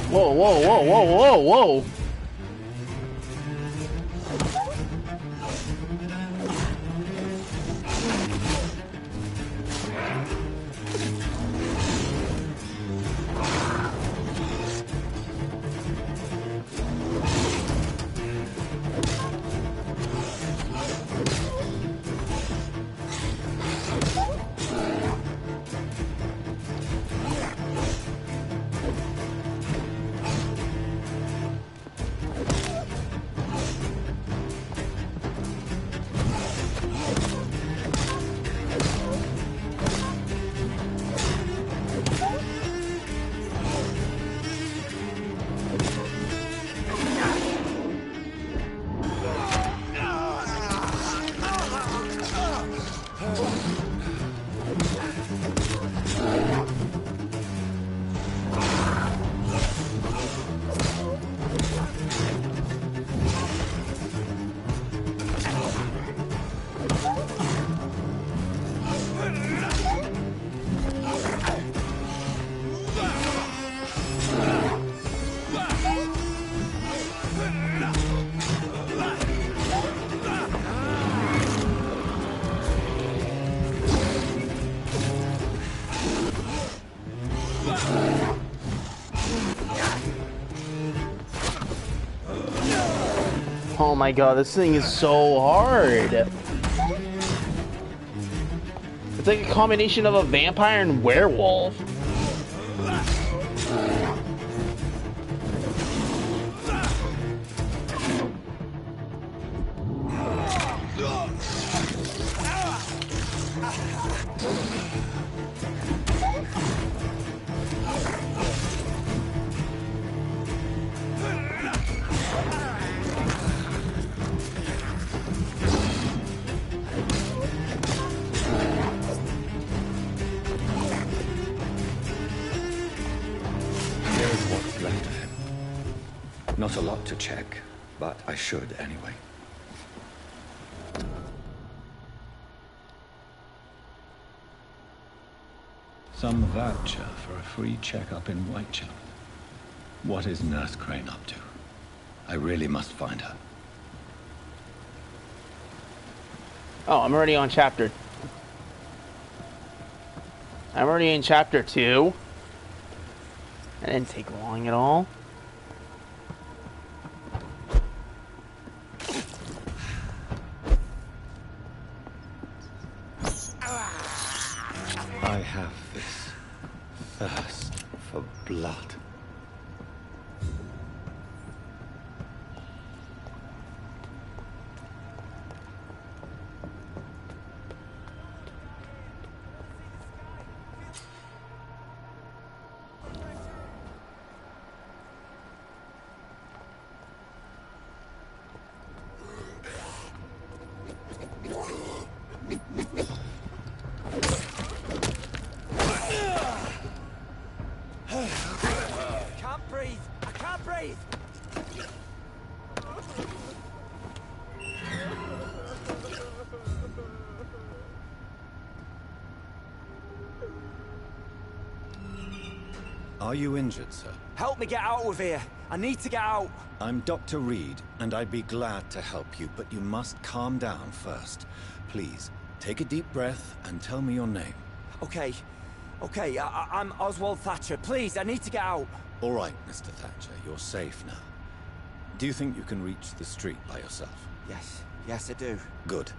Whoa, whoa, whoa, whoa, whoa, whoa! Oh my god, this thing is so hard. It's like a combination of a vampire and werewolf. Not a lot to check, but I should anyway. Some voucher for a free checkup in Whitechapel. What is Nurse Crane up to? I really must find her. Oh, I'm already on chapter. I'm already in chapter 2. That didn't take long at all. I have this thirst for blood. Are you injured, sir? Help me get out of here. I need to get out. I'm Dr. Reed, and I'd be glad to help you, but you must calm down first. Please, take a deep breath and tell me your name. Okay. I'm Oswald Thatcher. Please, I need to get out. All right, Mr. Thatcher, you're safe now. Do you think you can reach the street by yourself? Yes, I do. Good.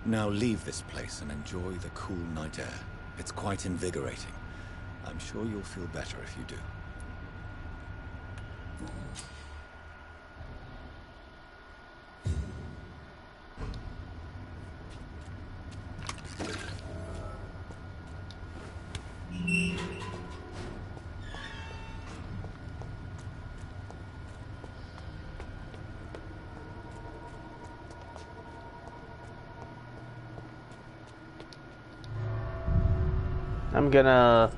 Now leave this place and enjoy the cool night air. It's quite invigorating. I'm sure you'll feel better if you do. I'm gonna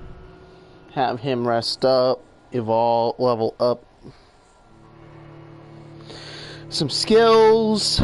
have him rest up, evolve, level up some skills.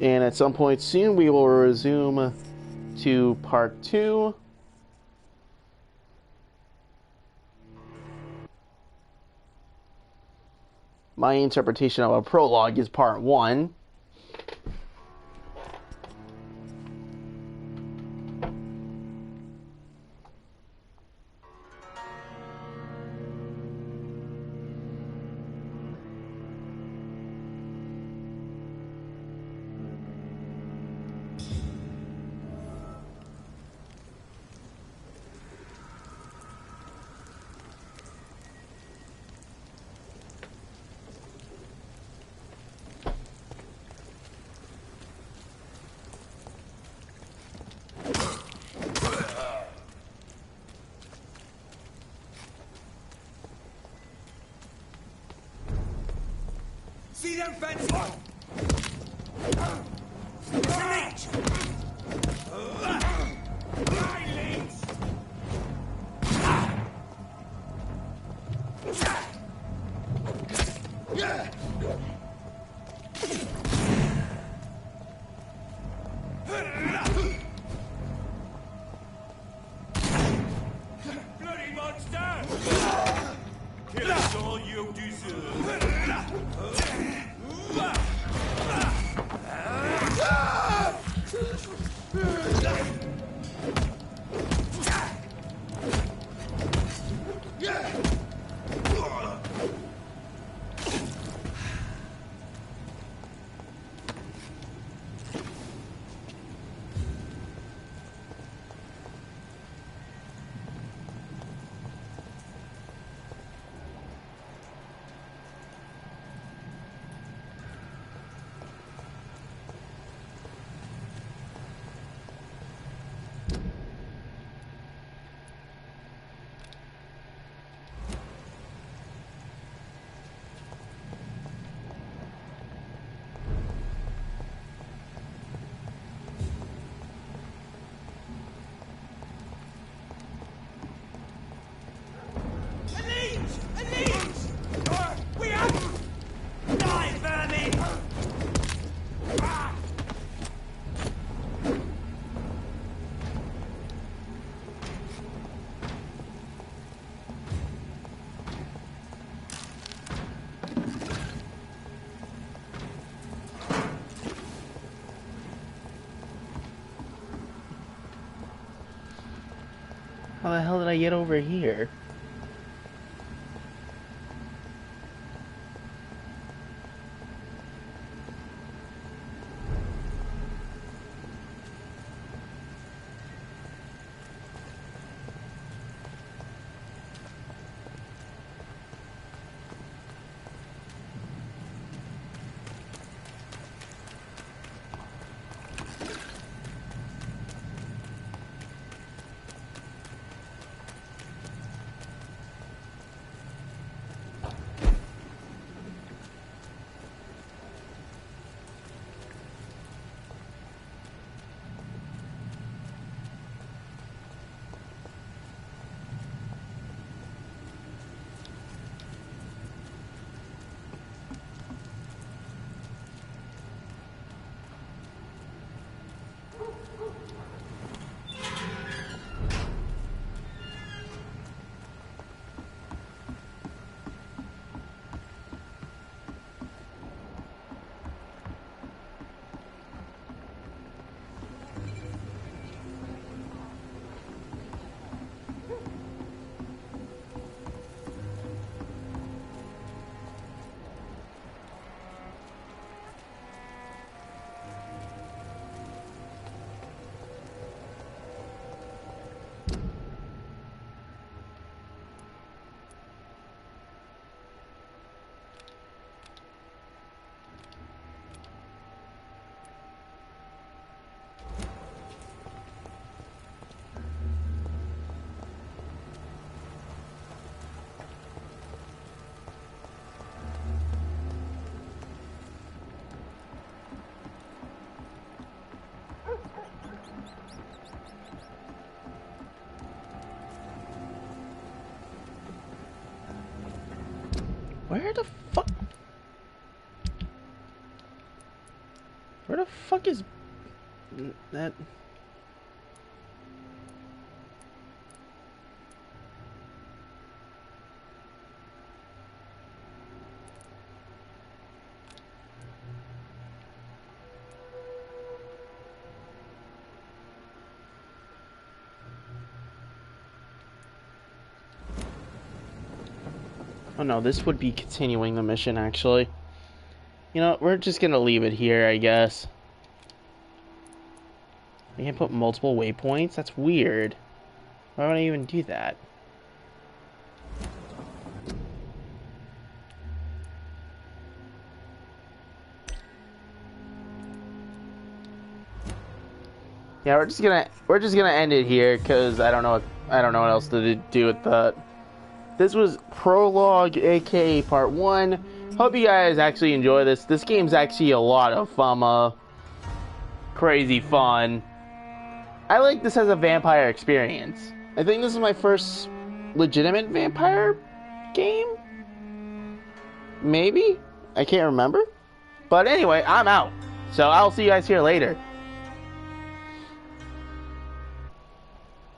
And at some point soon, we will resume to part 2. My interpretation of a prologue is part 1. See them fence? How the hell did I get over here? Where the fuck? Where the fuck is that? Oh no, this would be continuing the mission, actually. You know, we're just gonna leave it here, I guess. I can't put multiple waypoints? That's weird. Why would I even do that? Yeah, we're just gonna end it here because I don't know what else to do with that. This was Prologue, aka Part 1. Hope you guys actually enjoy this. This game's actually a lot of fun, crazy fun. I like this as a vampire experience. I think this is my first legitimate vampire game? Maybe? I can't remember. But anyway, I'm out. So I'll see you guys here later.